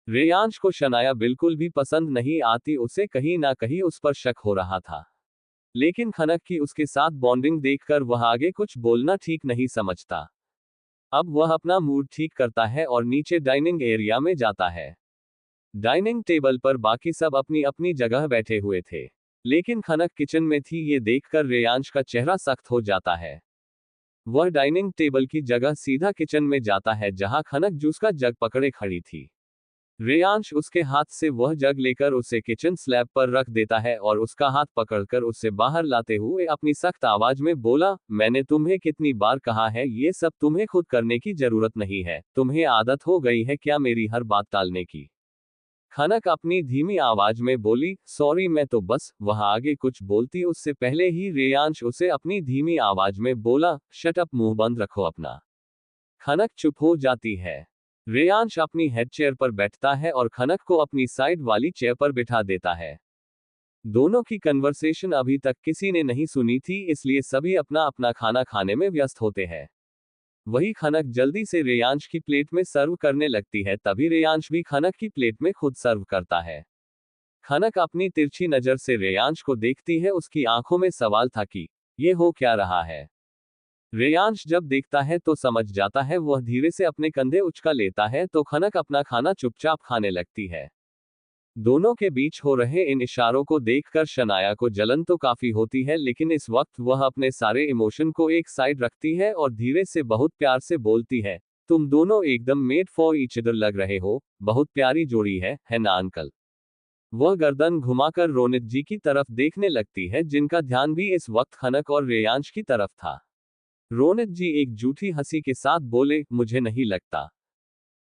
रेयांश को शनाया बिल्कुल भी पसंद नहीं आती, उसे कहीं ना कहीं उस पर शक हो रहा था। लेकिन खनक की उसके साथ बॉन्डिंग देखकर वह आगे कुछ बोलना ठीक नहीं समझता। अब वह अपना मूड ठीक करता है और नीचे डाइनिंग एरिया में जाता है। डाइनिंग टेबल पर बाकी सब अपनी अपनी जगह बैठे हुए थे, लेकिन खनक किचन में थी। ये देखकर रेयांश का चेहरा सख्त हो जाता है। वह डाइनिंग टेबल की जगह सीधा किचन में जाता है, जहां खनक जूस का जग पकड़े खड़ी थी। रेयांश उसके हाथ से वह जग लेकर उसे किचन स्लैब पर रख देता है और उसका हाथ पकड़कर उसे बाहर लाते हुए अपनी सख्त आवाज में बोला, मैंने तुम्हें कितनी बार कहा है, ये सब तुम्हें खुद करने की जरूरत नहीं है। तुम्हें आदत हो गई है क्या मेरी हर बात टालने की? खनक अपनी धीमी आवाज में बोली, सॉरी, मैं तो बस। वह आगे कुछ बोलती उससे पहले ही रेयांश उसे अपनी धीमी आवाज में बोला, शट अप, मुंह बंद रखो अपना। खनक चुप हो जाती है। रेयांश अपनी हेड चेयर पर बैठता है और खनक को अपनी साइड वाली चेयर पर बिठा देता है। दोनों की कन्वर्सेशन अभी तक किसी ने नहीं सुनी थी, इसलिए सभी अपना अपना खाना खाने में व्यस्त होते हैं। वही खनक जल्दी से रेयांश की प्लेट में सर्व करने लगती है, तभी रेयांश भी खनक की प्लेट में खुद सर्व करता है। खनक अपनी तिरछी नजर से रेयांश को देखती है, उसकी आंखों में सवाल था कि ये हो क्या रहा है। रेयांश जब देखता है तो समझ जाता है। वह धीरे से अपने कंधे उचका लेता है तो खनक अपना खाना चुपचाप खाने लगती है। दोनों के बीच हो रहे इन इशारों को देखकर शनाया को जलन तो काफी होती है, लेकिन इस वक्त वह अपने सारे इमोशन को एक साइड रखती है और धीरे से बहुत प्यार से बोलती है, तुम दोनों एकदम मेड फॉर ईच अदर लग रहे हो। बहुत प्यारी जोड़ी है ना अंकल? वह गर्दन घुमाकर रोनित जी की तरफ देखने लगती है, जिनका ध्यान भी इस वक्त खनक और रेयांश की तरफ था। रोनित जी एक जूठी हंसी के साथ बोले, मुझे नहीं लगता।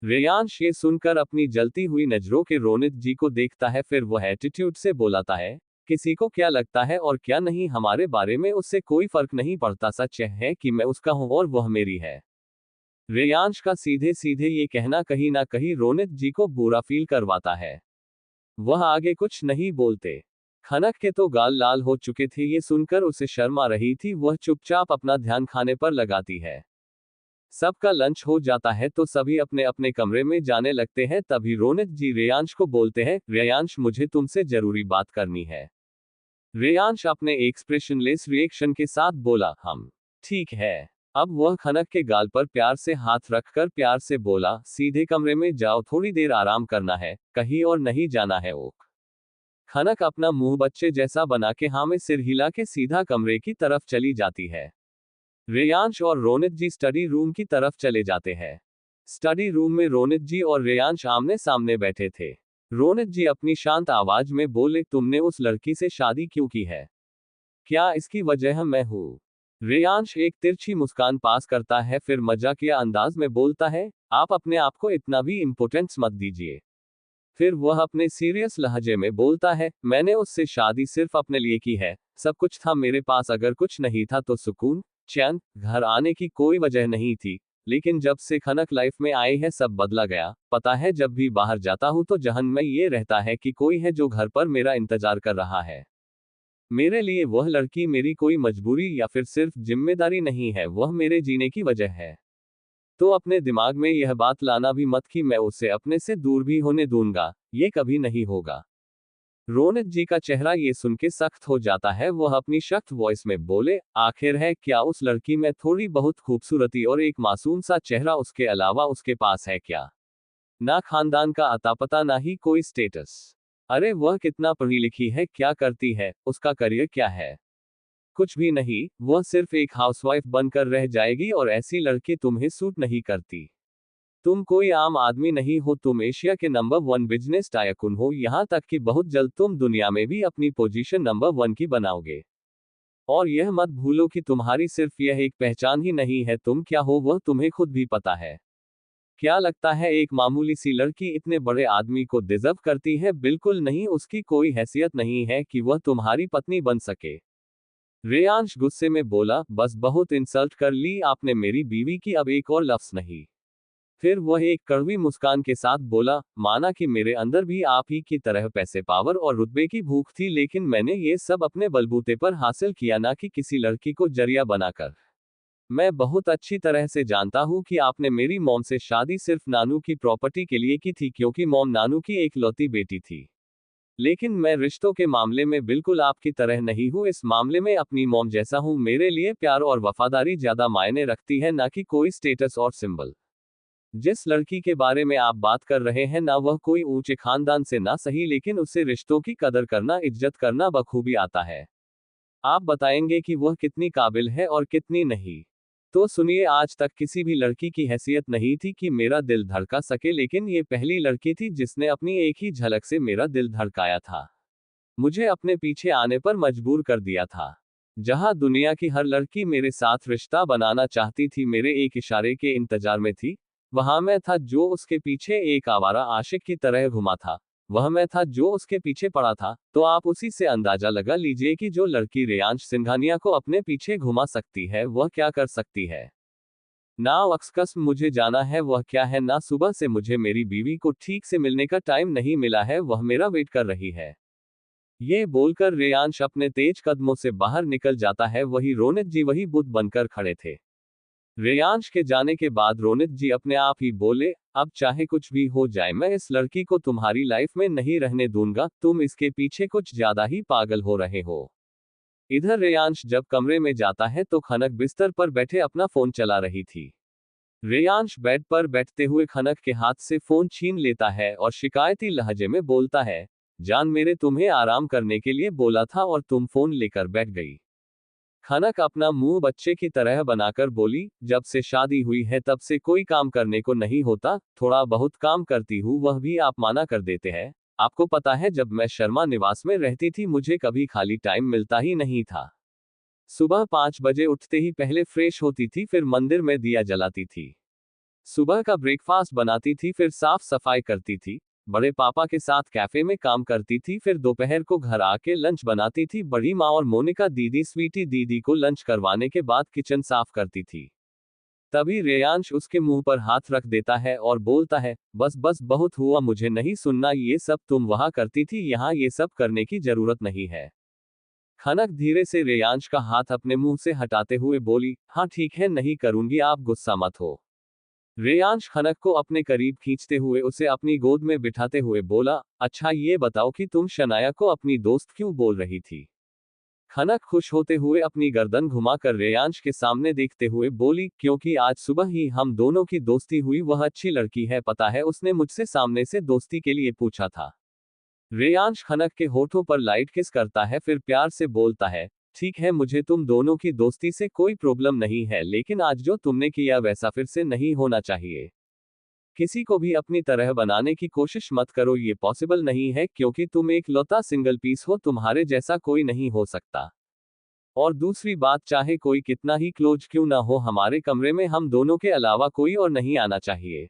रेयांश ये सुनकर अपनी जलती हुई नजरों के रोनित जी को देखता है, फिर वह एटीट्यूड से बोलाता है, किसी को क्या लगता है और क्या नहीं, हमारे बारे में उससे कोई फर्क नहीं पड़ता। सच है कि मैं उसका हूं और वह मेरी है। रेयांश का सीधे सीधे ये कहना कहीं ना कहीं रोनित जी को बुरा फील करवाता है। वह आगे कुछ नहीं बोलते। खनक के तो गाल लाल हो चुके थे, ये सुनकर उसे शर्म आ रही थी। वह चुपचाप अपना ध्यान खाने पर लगाती है। सबका लंच हो जाता है तो सभी अपने अपने कमरे में जाने लगते हैं। तभी रोनित जी रेयांश को बोलते हैं, रेयांश, मुझे तुमसे जरूरी बात करनी है। रेयांश अपने एक्सप्रेशनलेस रिएक्शन के साथ बोला, हम ठीक है। अब वह खनक के गाल पर प्यार से हाथ रखकर प्यार से बोला, सीधे कमरे में जाओ, थोड़ी देर आराम करना है, कहीं और नहीं जाना है। ओक। खनक अपना मुंह बच्चे जैसा बना के हाँ में सिर हिला के सीधा कमरे की तरफ चली जाती है। रेयांश और रोनित जी स्टडी रूम की तरफ चले जाते हैं। स्टडी रूम में रोनित जी और रेयांश आमने सामने बैठे थे। रोनित जी अपनी शांत आवाज में बोले, तुमने उस लड़की से शादी क्यों की है? क्या इसकी वजह मैं हूं? रेयांश एक तिरछी मुस्कान पास करता है, फिर मजाकिया अंदाज में बोलता है, आप अपने आप को इतना भी इम्पोर्टेंस मत दीजिए। फिर वह अपने सीरियस लहजे में बोलता है, मैंने उससे शादी सिर्फ अपने लिए की है। सब कुछ था मेरे पास, अगर कुछ नहीं था तो सुकून, चैन, घर आने की कोई वजह नहीं थी। लेकिन जब से खनक लाइफ में आई है सब बदला गया। पता है, जब भी बाहर जाता हूं तो जहन में ये रहता है कि कोई है जो घर पर मेरा इंतजार कर रहा है। मेरे लिए वह लड़की मेरी कोई मजबूरी या फिर सिर्फ जिम्मेदारी नहीं है, वह मेरे जीने की वजह है। तो अपने दिमाग में यह बात लाना भी मत कि मैं उसे अपने से दूर भी होने दूंगा, ये कभी नहीं होगा। रोनित जी का चेहरा ये सुन के सख्त हो जाता है। वह अपनी सख्त वॉइस में बोले, आखिर है क्या उस लड़की में थोड़ी बहुत खूबसूरती और एक मासूम सा चेहरा उसके अलावा उसके पास है क्या? ना खानदान का अता पता, ना ही कोई स्टेटस। अरे वह कितना पढ़ी लिखी है, क्या करती है, उसका करियर क्या है? कुछ भी नहीं, वह सिर्फ एक हाउसवाइफ बनकर रह जाएगी और ऐसी लड़की तुम्हें सूट नहीं करती। तुम कोई आम आदमी नहीं हो, तुम एशिया के नंबर 1 बिजनेस टायकून हो, यहाँ तक कि बहुत जल्द तुम दुनिया में भी अपनी पोजीशन नंबर 1 की बनाओगे। और यह मत भूलो कि तुम्हारी सिर्फ यह एक पहचान ही नहीं है, तुम क्या हो वह तुम्हें खुद भी पता है। क्या लगता है एक मामूली सी लड़की इतने बड़े आदमी को डिजर्व करती है? बिल्कुल नहीं, उसकी कोई हैसियत नहीं है कि वह तुम्हारी पत्नी बन सके। रेयांश गुस्से में बोला, बस बहुत इंसल्ट कर ली आपने मेरी बीवी की, अब एक और लफ्ज नहीं। फिर वह एक कड़वी मुस्कान के साथ बोला, माना कि मेरे अंदर भी आप ही की तरह पैसे, पावर और रुतबे की भूख थी, लेकिन मैंने ये सब अपने बलबूते पर हासिल किया, ना कि किसी लड़की को जरिया बनाकर। मैं बहुत अच्छी तरह से जानता हूँ कि आपने मेरी मॉम से शादी सिर्फ नानू की प्रॉपर्टी के लिए की थी क्योंकि मॉम नानू की एकलौती बेटी थी। लेकिन मैं रिश्तों के मामले में बिल्कुल आपकी तरह नहीं हूँ, इस मामले में अपनी मॉम जैसा हूँ। मेरे लिए प्यार और वफादारी ज्यादा मायने रखती है, ना कि कोई स्टेटस और सिंबल। जिस लड़की के बारे में आप बात कर रहे हैं ना वह कोई ऊंचे खानदान से ना सही, लेकिन उसे रिश्तों की कदर करना, इज्जत करना बखूबी आता है। आप बताएंगे कि वह कितनी काबिल है और कितनी नहीं। तो सुनिए, आज तक किसी भी लड़की की हैसियत नहीं थी कि मेरा दिल धड़का सके, लेकिन ये पहली लड़की थी जिसने अपनी एक ही झलक से मेरा दिल धड़काया था। मुझे अपने पीछे आने पर मजबूर कर दिया था। जहां दुनिया की हर लड़की मेरे साथ रिश्ता बनाना चाहती थी, मेरे एक इशारे के इंतजार में थी, वहां मैं था जो उसके पीछे एक आवारा आशिक की तरह घुमा था। वह मैं था जो उसके पीछे पड़ा था। तो आप उसी से अंदाजा लगा लीजिए कि जो लड़की रेयांश सिंघानिया को अपने पीछे घुमा सकती है वह क्या कर सकती है। ना अक्सकस मुझे जाना है वह क्या है, ना सुबह से मुझे मेरी बीवी को ठीक से मिलने का टाइम नहीं मिला है, वह मेरा वेट कर रही है। ये बोलकर रेयांश अपने तेज कदमों से बाहर निकल जाता है। वही रोनित जी वही बुत बनकर खड़े थे। रेयांश के जाने के बाद रोनित जी अपने आप ही बोले, अब चाहे कुछ भी हो जाए मैं इस लड़की को तुम्हारी लाइफ में नहीं रहने दूंगा, तुम इसके पीछे कुछ ज्यादा ही पागल हो रहे हो। इधर रेयांश जब कमरे में जाता है तो खनक बिस्तर पर बैठे अपना फोन चला रही थी। रेयांश बेड पर बैठते हुए खनक के हाथ से फोन छीन लेता है और शिकायती लहजे में बोलता है, जान मेरे तुम्हें आराम करने के लिए बोला था और तुम फोन लेकर बैठ गई। खनक अपना मुंह बच्चे की तरह बनाकर बोली, जब से शादी हुई है तब से कोई काम करने को नहीं होता, थोड़ा बहुत काम करती हूँ वह भी आप माना कर देते हैं। आपको पता है जब मैं शर्मा निवास में रहती थी मुझे कभी खाली टाइम मिलता ही नहीं था। सुबह 5 बजे उठते ही पहले फ्रेश होती थी, फिर मंदिर में दिया जलाती थी, सुबह का ब्रेकफास्ट बनाती थी, फिर साफ सफाई करती थी, बड़े पापा के साथ कैफे में काम करती थी, फिर दोपहर को घर आके लंच बनाती थी, बड़ी माँ और मोनिका दीदी स्वीटी दीदी को लंच करवाने के बाद किचन साफ करती थी। तभी रेयांश उसके मुंह पर हाथ रख देता है और बोलता है, बस बस बहुत हुआ, मुझे नहीं सुनना, ये सब तुम वहां करती थी, यहाँ ये सब करने की जरूरत नहीं है। खनक धीरे से रेयांश का हाथ अपने मुंह से हटाते हुए बोली, हाँ ठीक है नहीं करूंगी, आप गुस्सा मत हो। रेयांश खनक को अपने करीब खींचते हुए उसे अपनी गोद में बिठाते हुए बोला, अच्छा ये बताओ कि तुम शनाया को अपनी दोस्त क्यों बोल रही थी। खनक खुश होते हुए अपनी गर्दन घुमाकर रेयांश के सामने देखते हुए बोली, क्योंकि आज सुबह ही हम दोनों की दोस्ती हुई, वह अच्छी लड़की है, पता है उसने मुझसे सामने से दोस्ती के लिए पूछा था। रेयांश खनक के होठों पर लाइट किस करता है, फिर प्यार से बोलता है, ठीक है मुझे तुम दोनों की दोस्ती से कोई प्रॉब्लम नहीं है, लेकिन आज जो तुमने किया वैसा फिर से नहीं होना चाहिए। किसी को भी अपनी तरह बनाने की कोशिश मत करो, ये पॉसिबल नहीं है क्योंकि तुम एक लौता सिंगल पीस हो, तुम्हारे जैसा कोई नहीं हो सकता। और दूसरी बात, चाहे कोई कितना ही क्लोज क्यों ना हो, हमारे कमरे में हम दोनों के अलावा कोई और नहीं आना चाहिए,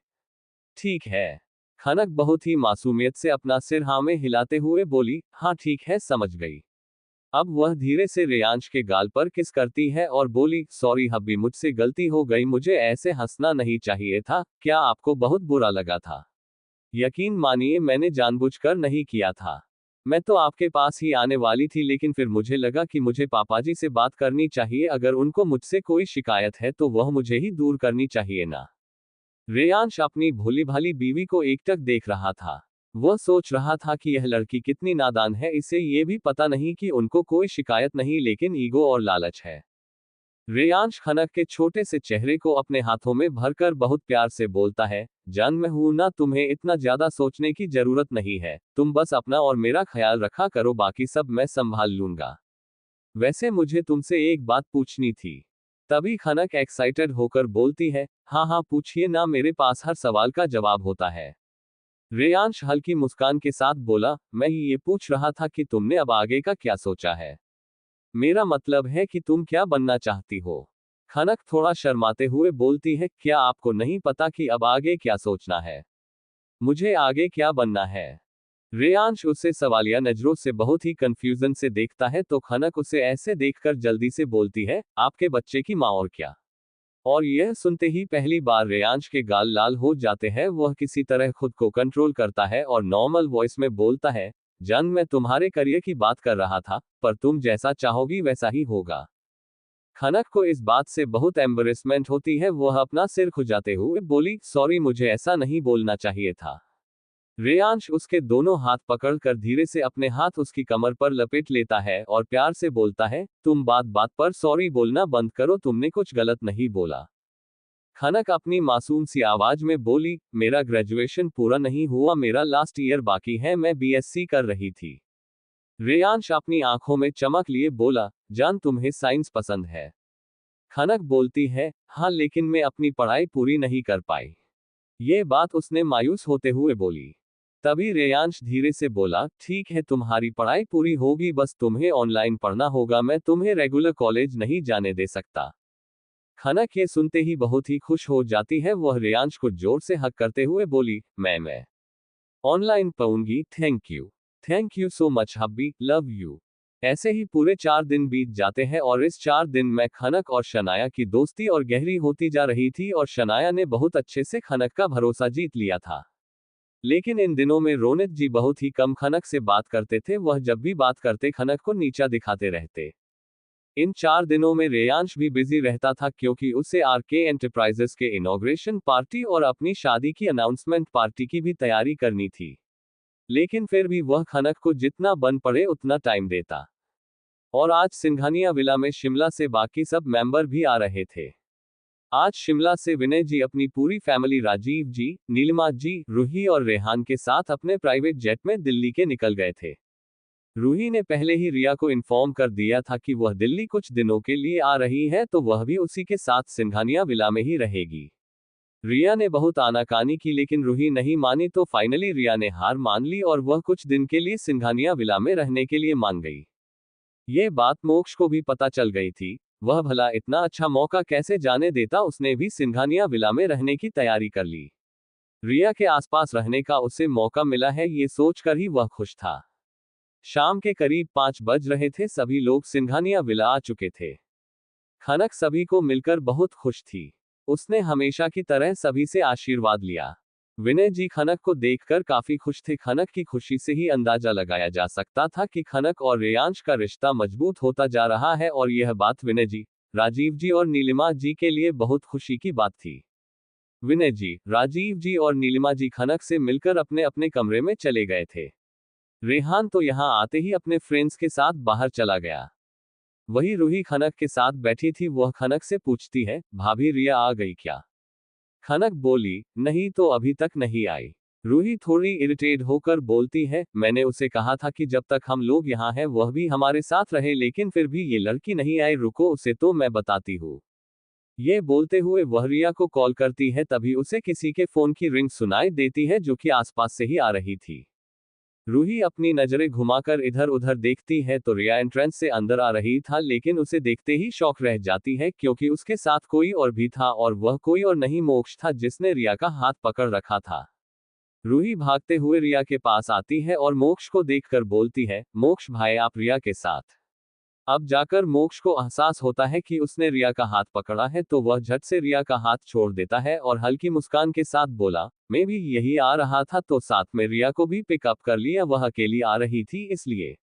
ठीक है। खनक बहुत ही मासूमियत से अपना सिर हाँ में हिलाते हुए बोली, हाँ ठीक है समझ गई। अब वह धीरे से रेयांश के गाल पर किस करती है और बोली, सॉरी हब्बी मुझसे गलती हो गई, मुझे ऐसे हंसना नहीं चाहिए था, क्या आपको बहुत बुरा लगा था? यकीन मानिए मैंने जानबूझकर नहीं किया था। मैं तो आपके पास ही आने वाली थी, लेकिन फिर मुझे लगा कि मुझे पापाजी से बात करनी चाहिए, अगर उनको मुझसे कोई शिकायत है तो वह मुझे ही दूर करनी चाहिए ना। रेयांश अपनी भोली भाली बीवी को एकटक देख रहा था। वह सोच रहा था कि यह लड़की कितनी नादान है, इसे ये भी पता नहीं कि उनको कोई शिकायत नहीं, लेकिन ईगो और लालच है। रेयांश खनक के छोटे से चेहरे को अपने हाथों में भरकर बहुत प्यार से बोलता है, जान मैं हूं ना, तुम्हें इतना ज्यादा सोचने की जरूरत नहीं है, तुम बस अपना और मेरा ख्याल रखा करो, बाकी सब मैं संभाल लूंगा। वैसे मुझे तुमसे एक बात पूछनी थी। तभी खनक एक्साइटेड होकर बोलती है, हाँ हाँ पूछिए ना, मेरे पास हर सवाल का जवाब होता है। रेयांश हल्की मुस्कान के साथ बोला, मैं ये पूछ रहा था कि तुमने अब आगे का क्या सोचा है, मेरा मतलब है कि तुम क्या बनना चाहती हो। खनक थोड़ा शर्माते हुए बोलती है, क्या आपको नहीं पता कि अब आगे क्या सोचना है? मुझे आगे क्या बनना है? रेयांश उसे सवालिया नजरों से बहुत ही कंफ्यूजन से देखता है, तो खनक उसे ऐसे देखकर जल्दी से बोलती है, आपके बच्चे की माँ और क्या। और यह सुनते ही पहली बार रेयांश के गाल लाल हो जाते हैं। वह किसी तरह खुद को कंट्रोल करता है और नॉर्मल वॉइस में बोलता है, जान मैं तुम्हारे करियर की बात कर रहा था, पर तुम जैसा चाहोगी वैसा ही होगा। खनक को इस बात से बहुत एम्बरेसमेंट होती है। वह अपना सिर खुजाते हुए बोली, सॉरी, मुझे ऐसा नहीं बोलना चाहिए था। रेयांश उसके दोनों हाथ पकड़कर धीरे से अपने हाथ उसकी कमर पर लपेट लेता है और प्यार से बोलता है, तुम बात बात पर सॉरी बोलना बंद करो, तुमने कुछ गलत नहीं बोला। खनक अपनी मासूम सी आवाज में बोली, मेरा ग्रेजुएशन पूरा नहीं हुआ, मेरा लास्ट ईयर बाकी है, मैं बीएससी कर रही थी। रेयांश अपनी आंखों में चमक लिए बोला, जान तुम्हें साइंस पसंद है। खनक बोलती है, हाँ, लेकिन मैं अपनी पढ़ाई पूरी नहीं कर पाई। ये बात उसने मायूस होते हुए बोली। तभी रेयांश धीरे से बोला, ठीक है, तुम्हारी पढ़ाई पूरी होगी, बस तुम्हें ऑनलाइन पढ़ना होगा, मैं तुम्हें रेगुलर कॉलेज नहीं जाने दे सकता। खनक ये सुनते ही बहुत ही खुश हो जाती है। वह रेयांश को जोर से हक करते हुए बोली, मैं ऑनलाइन पढ़ूंगी, thank you so much hubby, love you. ऐसे ही पूरे 4 दिन बीत जाते हैं और इस 4 दिन में खनक और शनाया की दोस्ती और गहरी होती जा रही थी और शनाया ने बहुत अच्छे से खनक का भरोसा जीत लिया था। लेकिन इन दिनों में रोनित जी बहुत ही कम खनक से बात करते थे। वह जब भी बात करते खनक को नीचा दिखाते रहते। इन 4 दिनों में रेयांश भी बिजी रहता था क्योंकि उसे आरके एंटरप्राइजेस के इनॉग्रेशन पार्टी और अपनी शादी की अनाउंसमेंट पार्टी की भी तैयारी करनी थी। लेकिन फिर भी वह खनक को जितना बन पड़े उतना टाइम देता। और आज सिंघानिया विला में शिमला से बाकी सब मेंबर भी आ रहे थे। आज शिमला से विनय जी अपनी पूरी फैमिली राजीव जी, नीलिमा जी, रूही और रेहान के साथ अपने प्राइवेट जेट में दिल्ली के निकल गए थे। रूही ने पहले ही रिया को इन्फॉर्म कर दिया था कि वह दिल्ली कुछ दिनों के लिए आ रही है, तो वह भी उसी के साथ सिंघानिया विला में ही रहेगी। रिया ने बहुत आनाकानी की लेकिन रूही नहीं मानी, तो फाइनली रिया ने हार मान ली और वह कुछ दिन के लिए सिंघानिया विला में रहने के लिए मान गई। ये बात मोक्ष को भी पता चल गई थी। वह भला इतना अच्छा मौका कैसे जाने देता। उसने भी सिंघानिया विला में रहने की तैयारी कर ली। रिया के आसपास रहने का उसे मौका मिला है, ये सोचकर ही वह खुश था। शाम के करीब 5 बज रहे थे। सभी लोग सिंघानिया विला आ चुके थे। खनक सभी को मिलकर बहुत खुश थी। उसने हमेशा की तरह सभी से आशीर्वाद लिया। विनय जी खनक को देखकर काफी खुश थे। खनक की खुशी से ही अंदाजा लगाया जा सकता था कि खनक और रेयांश का रिश्ता मजबूत होता जा रहा है और यह बात विनय जी, राजीव जी और नीलिमा जी के लिए बहुत खुशी की बात थी। विनय जी, राजीव जी और नीलिमा जी खनक से मिलकर अपने अपने कमरे में चले गए थे। रेहान तो यहां आते ही अपने फ्रेंड्स के साथ बाहर चला गया। वही रूही खनक के साथ बैठी थी। वह खनक से पूछती है, भाभी रिया आ गई क्या? खनक बोली, नहीं तो अभी तक नहीं आई। रूही थोड़ी इरिटेट होकर बोलती है, मैंने उसे कहा था कि जब तक हम लोग यहाँ हैं वह भी हमारे साथ रहे, लेकिन फिर भी ये लड़की नहीं आई। रुको, उसे तो मैं बताती हूँ। ये बोलते हुए वह रिया को कॉल करती है। तभी उसे किसी के फोन की रिंग सुनाई देती है जो कि आसपास से ही आ रही थी। रूही अपनी नजरें घुमाकर इधर उधर देखती है तो रिया एंट्रेंस से अंदर आ रही था, लेकिन उसे देखते ही शॉक रह जाती है क्योंकि उसके साथ कोई और भी था और वह कोई और नहीं मोक्ष था जिसने रिया का हाथ पकड़ रखा था। रूही भागते हुए रिया के पास आती है और मोक्ष को देखकर बोलती है, मोक्ष भाई, आप रिया के साथ। अब जाकर मोक्ष को एहसास होता है कि उसने रिया का हाथ पकड़ा है, तो वह झट से रिया का हाथ छोड़ देता है और हल्की मुस्कान के साथ बोला, मैं भी यही आ रहा था तो साथ में रिया को भी पिकअप कर लिया, वह अकेली आ रही थी इसलिए।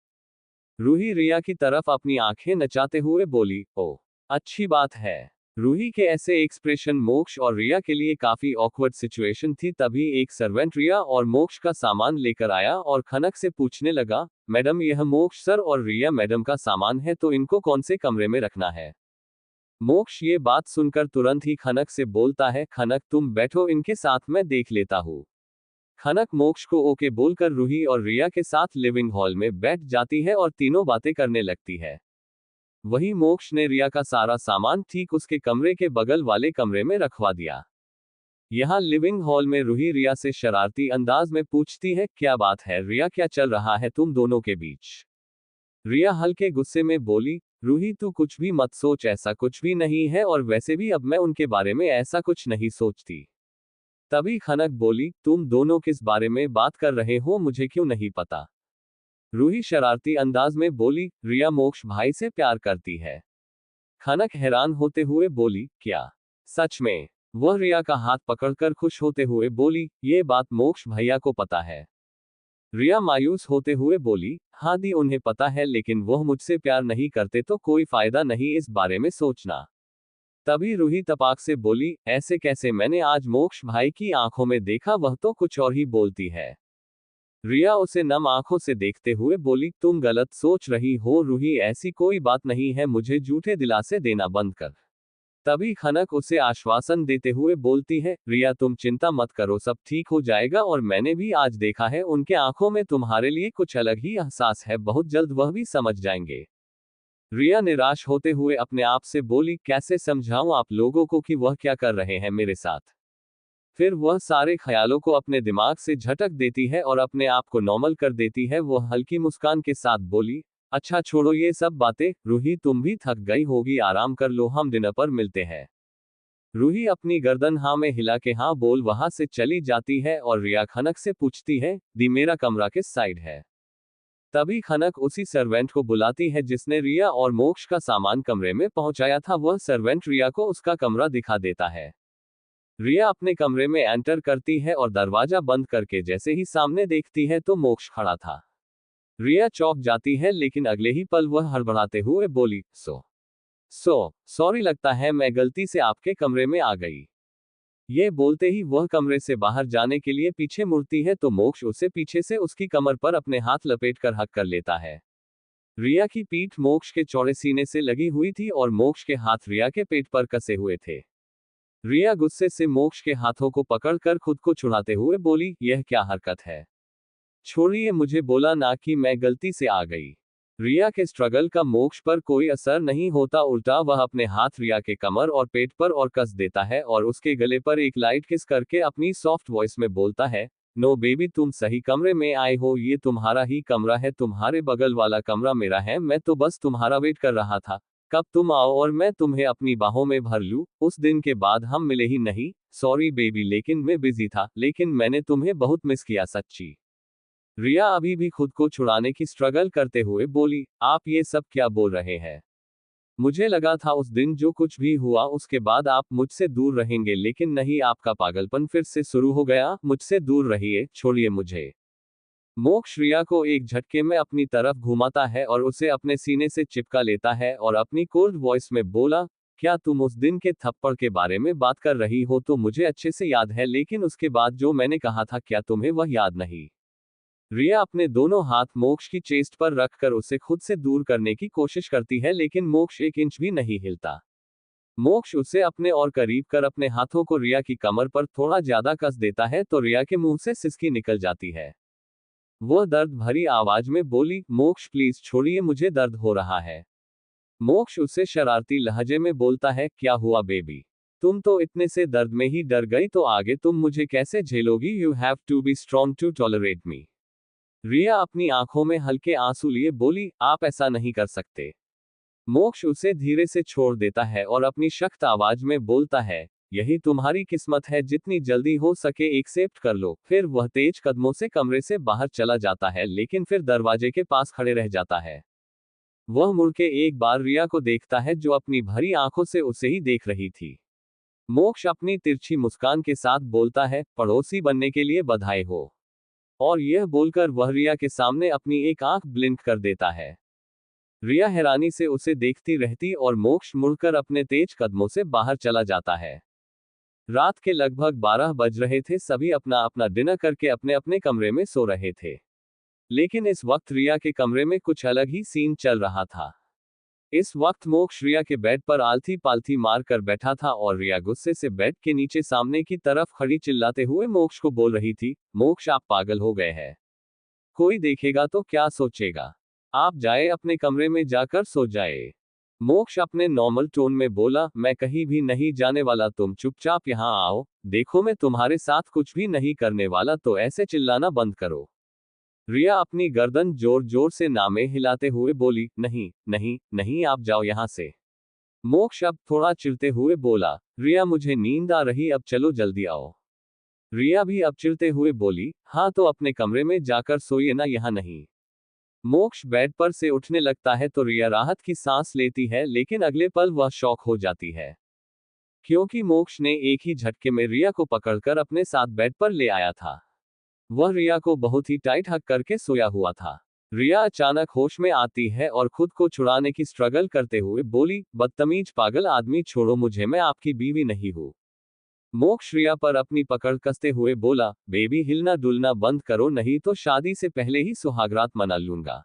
रूही रिया की तरफ अपनी आंखें नचाते हुए बोली, ओ, अच्छी बात है। रूही के ऐसे एक्सप्रेशन मोक्ष और रिया के लिए काफी ऑकवर्ड सिचुएशन थी। तभी एक सर्वेंट रिया और मोक्ष का सामान लेकर आया और खनक से पूछने लगा, मैडम, यह मोक्ष सर और रिया मैडम का सामान है, तो इनको कौन से कमरे में रखना है? मोक्ष ये बात सुनकर तुरंत ही खनक से बोलता है, खनक तुम बैठो, इनके साथ मैं देख लेता हूँ। खनक मोक्ष को ओके बोलकर रूही और रिया के साथ लिविंग हॉल में बैठ जाती है और तीनों बातें करने लगती है। वही मोक्ष ने रिया का सारा सामान ठीक उसके कमरे के बगल वाले कमरे में रखवा दिया। यहाँ लिविंग हॉल में रूही रिया से शरारती अंदाज में पूछती है, क्या बात है रिया, क्या चल रहा है तुम दोनों के बीच? रिया हल्के गुस्से में बोली, रूही तू कुछ भी मत सोच, ऐसा कुछ भी नहीं है, और वैसे भी अब मैं उनके बारे में ऐसा कुछ नहीं सोचती। तभी खनक बोली, तुम दोनों किस बारे में बात कर रहे हो, मुझे क्यों नहीं पता? रूही शरारती अंदाज में बोली, रिया मोक्ष भाई से प्यार करती है। खनक हैरान होते हुए बोली, क्या? सच में? वह रिया का हाथ पकड़कर खुश होते हुए बोली, ये बात मोक्ष भैया को पता है? रिया मायूस होते हुए बोली, हाँ दी, उन्हें पता है, लेकिन वह मुझसे प्यार नहीं करते तो कोई फायदा नहीं इस बारे में सोचना। तभी रूही तपाक से बोली, ऐसे कैसे, मैंने आज मोक्ष भाई की आंखों में देखा, वह तो कुछ और ही बोलती है। रिया उसे नम आंखों से देखते हुए बोली, तुम गलत सोच रही हो रूही, ऐसी कोई बात नहीं है, मुझे झूठे दिलासे देना बंद कर। तभी खनक उसे आश्वासन देते हुए बोलती है, रिया तुम चिंता मत करो, सब ठीक हो जाएगा, और मैंने भी आज देखा है, उनके आंखों में तुम्हारे लिए कुछ अलग ही एहसास है, बहुत जल्द वह भी समझ जाएंगे। रिया निराश होते हुए अपने आप से बोली, कैसे समझाऊं आप लोगों को कि वह क्या कर रहे हैं मेरे साथ। फिर वह सारे ख्यालों को अपने दिमाग से झटक देती है और अपने आप को नॉर्मल कर देती है। वह हल्की मुस्कान के साथ बोली, अच्छा छोड़ो ये सब बातें, रूही तुम भी थक गई होगी, आराम कर लो, हम डिनर पर मिलते हैं। रूही अपनी गर्दन हाँ में हिला के हाँ बोल वहां से चली जाती है और रिया खनक से पूछती है, दी मेरा कमरा किस साइड है। तभी खनक उसी सर्वेंट को बुलाती है जिसने रिया और मोक्ष का सामान कमरे में पहुंचाया था। वह सर्वेंट रिया को उसका कमरा दिखा देता है। रिया अपने कमरे में एंटर करती है और दरवाजा बंद करके जैसे ही सामने देखती है तो मोक्ष खड़ा था। रिया चौंक जाती है, लेकिन अगले ही पल वह हड़बड़ाते हुए बोली, सॉरी, लगता है मैं गलती से आपके कमरे में आ गई। ये बोलते ही वह कमरे से बाहर जाने के लिए पीछे मुड़ती है तो मोक्ष उसे पीछे से उसकी कमर पर अपने हाथ लपेटकर हक कर लेता है। रिया की पीठ मोक्ष के चौड़े सीने से लगी हुई थी और मोक्ष के हाथ रिया के पेट पर कसे हुए थे। रिया गुस्से से मोक्ष के हाथों को पकड़कर खुद को छुड़ाते हुए बोली, यह क्या हरकत है, छोड़िए मुझे, बोला ना कि मैं गलती से आ गई। रिया के स्ट्रगल का मोक्ष पर कोई असर नहीं होता, उल्टा वह अपने हाथ रिया के कमर और पेट पर और कस देता है और उसके गले पर एक लाइट किस करके अपनी सॉफ्ट वॉइस में बोलता है, नो बेबी तुम सही कमरे में आए हो, ये तुम्हारा ही कमरा है, तुम्हारे बगल वाला कमरा मेरा है, मैं तो बस तुम्हारा वेट कर रहा था, कब तुम आओ और मैं तुम्हें अपनी बाहों में भर लूं। उस दिन के बाद हम मिले ही नहीं, सॉरी बेबी, लेकिन मैं बिजी था, लेकिन मैंने तुम्हें बहुत मिस किया सच्ची। रिया अभी भी खुद को छुड़ाने की स्ट्रगल करते हुए बोली, आप ये सब क्या बोल रहे हैं, मुझे लगा था उस दिन जो कुछ भी हुआ उसके बाद आप मुझसे दूर रहेंगे, लेकिन नहीं, आपका पागलपन फिर से शुरू हो गया, मुझसे दूर रहिए, छोड़िए मुझे। मोक्ष रिया को एक झटके में अपनी तरफ घुमाता है और उसे अपने सीने से चिपका लेता है और अपनी कोल्ड वॉइस में बोला, क्या तुम उस दिन के थप्पड़ के बारे में बात कर रही हो, तो मुझे अच्छे से याद है, लेकिन उसके बाद जो मैंने कहा था क्या तुम्हें वह याद नहीं। रिया अपने दोनों हाथ मोक्ष की चेस्ट पर रखकर उसे खुद से दूर करने की कोशिश करती है, लेकिन मोक्ष एक इंच भी नहीं हिलता। मोक्ष उसे अपने और करीब कर अपने हाथों को रिया की कमर पर थोड़ा ज्यादा कस देता है तो रिया के मुंह से सिसकी निकल जाती है। वह दर्द भरी आवाज में बोली, मोक्ष प्लीज छोड़िए, मुझे दर्द हो रहा है। मोक्ष उसे शरारती लहजे में बोलता है, क्या हुआ बेबी, तुम तो इतने से दर्द में ही डर गई, तो आगे तुम मुझे कैसे झेलोगी, you have to be strong to tolerate me. Riya अपनी आंखों में हल्के आंसू लिए बोली, आप ऐसा नहीं कर सकते। मोक्ष उसे धीरे से छोड़ देता है और अपनी सख्त आवाज में बोलता है, यही तुम्हारी किस्मत है, जितनी जल्दी हो सके एक्सेप्ट कर लो। फिर वह तेज कदमों से कमरे से बाहर चला जाता है, लेकिन फिर दरवाजे के पास खड़े रह जाता है। वह मुड़ के एक बार रिया को देखता है जो अपनी भरी आंखों से उसे ही देख रही थी। मोक्ष अपनी तिरछी मुस्कान के साथ बोलता है, पड़ोसी बनने के लिए बधाई हो। और यह बोलकर वह रिया के सामने अपनी एक आंख ब्लिंक कर देता है। रिया हैरानी से उसे देखती रहती और मोक्ष मुड़कर अपने तेज कदमों से बाहर चला जाता है। रात के लगभग 12 बज रहे थे, सभी अपना अपना डिनर करके अपने अपने कमरे में सो रहे थे। लेकिन इस वक्त रिया के कमरे में कुछ अलग ही सीन चल रहा था। इस वक्त मोक्ष रिया के बेड पर आलथी पालथी मार कर बैठा था और रिया गुस्से से बेड के नीचे सामने की तरफ खड़ी चिल्लाते हुए मोक्ष को बोल रही थी, मोक्ष आप पागल हो गए हैं, कोई देखेगा तो क्या सोचेगा, आप जाए अपने कमरे में जाकर सो जाए। मोक्ष अपने नॉर्मल टोन में बोला, मैं कहीं भी नहीं जाने वाला, तुम चुपचाप यहाँ आओ, देखो मैं तुम्हारे साथ कुछ भी नहीं करने वाला, तो ऐसे चिल्लाना बंद करो। रिया अपनी गर्दन जोर जोर से नामे हिलाते हुए बोली, नहीं नहीं नहीं, आप जाओ यहाँ से। मोक्ष अब थोड़ा चिढ़ते हुए बोला, रिया मुझे नींद आ रही, अब चलो जल्दी आओ। रिया भी अब चिढ़ते हुए बोली, हाँ तो अपने कमरे में जाकर सोइए ना, यहाँ नहीं। मोक्ष बेड पर से उठने लगता है तो रिया राहत की सांस लेती है, लेकिन अगले पल वह शॉक हो जाती है, क्योंकि मोक्ष ने एक ही झटके में रिया को पकड़कर अपने साथ बेड पर ले आया था। वह रिया को बहुत ही टाइट हक करके सोया हुआ था। रिया अचानक होश में आती है और खुद को छुड़ाने की स्ट्रगल करते हुए बोली, बदतमीज पागल आदमी, छोड़ो मुझे, मैं आपकी बीवी नहीं हूँ। मोक्ष रिया पर अपनी पकड़ कसते हुए बोला, बेबी हिलना डुलना बंद करो, नहीं तो शादी से पहले ही सुहागरात मना लूंगा।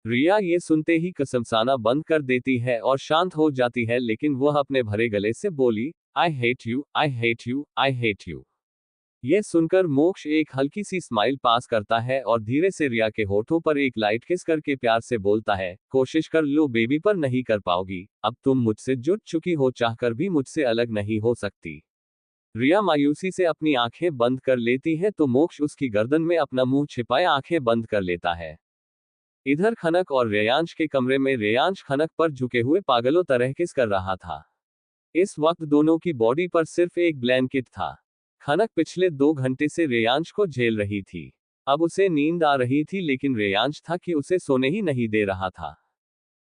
रिया ये सुनते ही कसमसाना बंद कर देती है और शांत हो जाती है, लेकिन वह अपने भरे गले से बोली, I hate you, I hate you, I hate you. यह सुनकर मोक्ष एक हल्की सी स्माइल पास करता है और धीरे से रिया के होठों पर एक लाइट किस करके प्यार से बोलता है, कोशिश कर लो बेबी, पर नहीं कर पाओगी, अब तुम मुझसे जुट चुकी हो, चाहकर भी मुझसे अलग नहीं हो सकती। रिया मायूसी से अपनी आंखें बंद कर लेती है तो मोक्ष उसकी गर्दन में अपना मुंह छिपाए आंखें बंद कर लेता है। इधर खनक और रेयांश के कमरे में रेयांश खनक पर झुके हुए पागलों तरह किस कर रहा था। इस वक्त दोनों की बॉडी पर सिर्फ एक ब्लैंकेट था। खनक पिछले 2 घंटे से रेयांश को झेल रही थी। अब उसे नींद आ रही थी, लेकिन रेयांश था कि उसे सोने ही नहीं दे रहा था।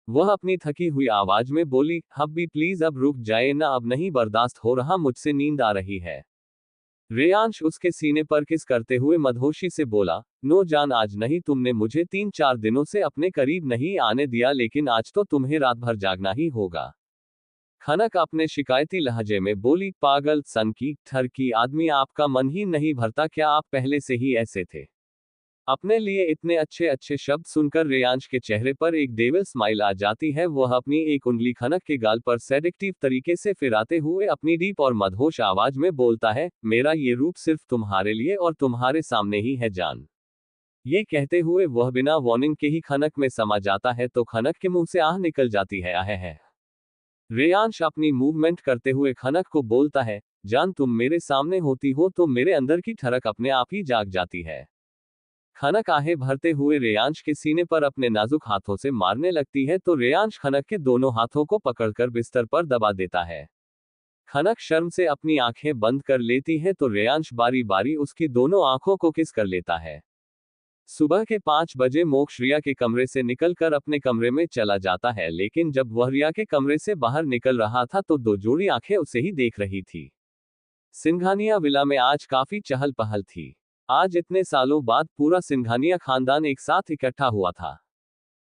वह अपनी थकी हुई आवाज में बोली, हब्बी प्लीज अब रुक जाए ना, अब नहीं बर्दाश्त हो रहा, मुझसे नींद आ रही है। रेयांश उसके सीने पर किस करते हुए मदहोशी से बोला, नो जान, आज नहीं, तुमने मुझे 3-4 दिनों से अपने करीब नहीं आने दिया, लेकिन आज तो तुम्हें रात भर जागना ही होगा। खनक अपने शिकायती लहजे में बोली, पागल सनकी ठरकी आदमी, आपका मन ही नहीं भरता क्या? आप पहले से ही ऐसे थे। अपने लिए इतने अच्छे अच्छे शब्द सुनकर रेयांश के चेहरे पर एक डेविल स्माइल आ जाती है। वह अपनी एक उंगली खनक के गाल पर सेडिक्टिव तरीके से फिराते हुए अपनी डीप और मदहोश आवाज में बोलता है, मेरा ये रूप सिर्फ तुम्हारे लिए और तुम्हारे सामने ही है जान। ये कहते हुए वह बिना वार्निंग के ही खनक में समा जाता है तो खनक के मुंह से आह निकल जाती है, आह है। रेयांश अपनी मूवमेंट करते हुए खनक को बोलता है, जान तुम मेरे सामने होती हो तो मेरे अंदर की ठरक अपने आप ही जाग जाती है। खनक आहें भरते हुए रेयांश के सीने पर अपने नाजुक हाथों से मारने लगती है तो रेयांश खनक के दोनों हाथों को पकड़कर बिस्तर पर दबा देता है। खनक शर्म से अपनी आंखें बंद कर लेती है तो रेयांश बारी बारी उसकी दोनों आंखों को किस कर लेता है। सुबह के 5 बजे मोक्ष रिया के कमरे से निकलकर अपने कमरे में चला जाता है, लेकिन जब वह रिया के कमरे से बाहर निकल रहा था तो 2 जोड़ी आंखें उसे ही देख रही थी। सिंघानिया विला में आज काफी चहल पहल थी। आज इतने सालों बाद पूरा सिंघानिया खानदान एक साथ इकट्ठा हुआ था।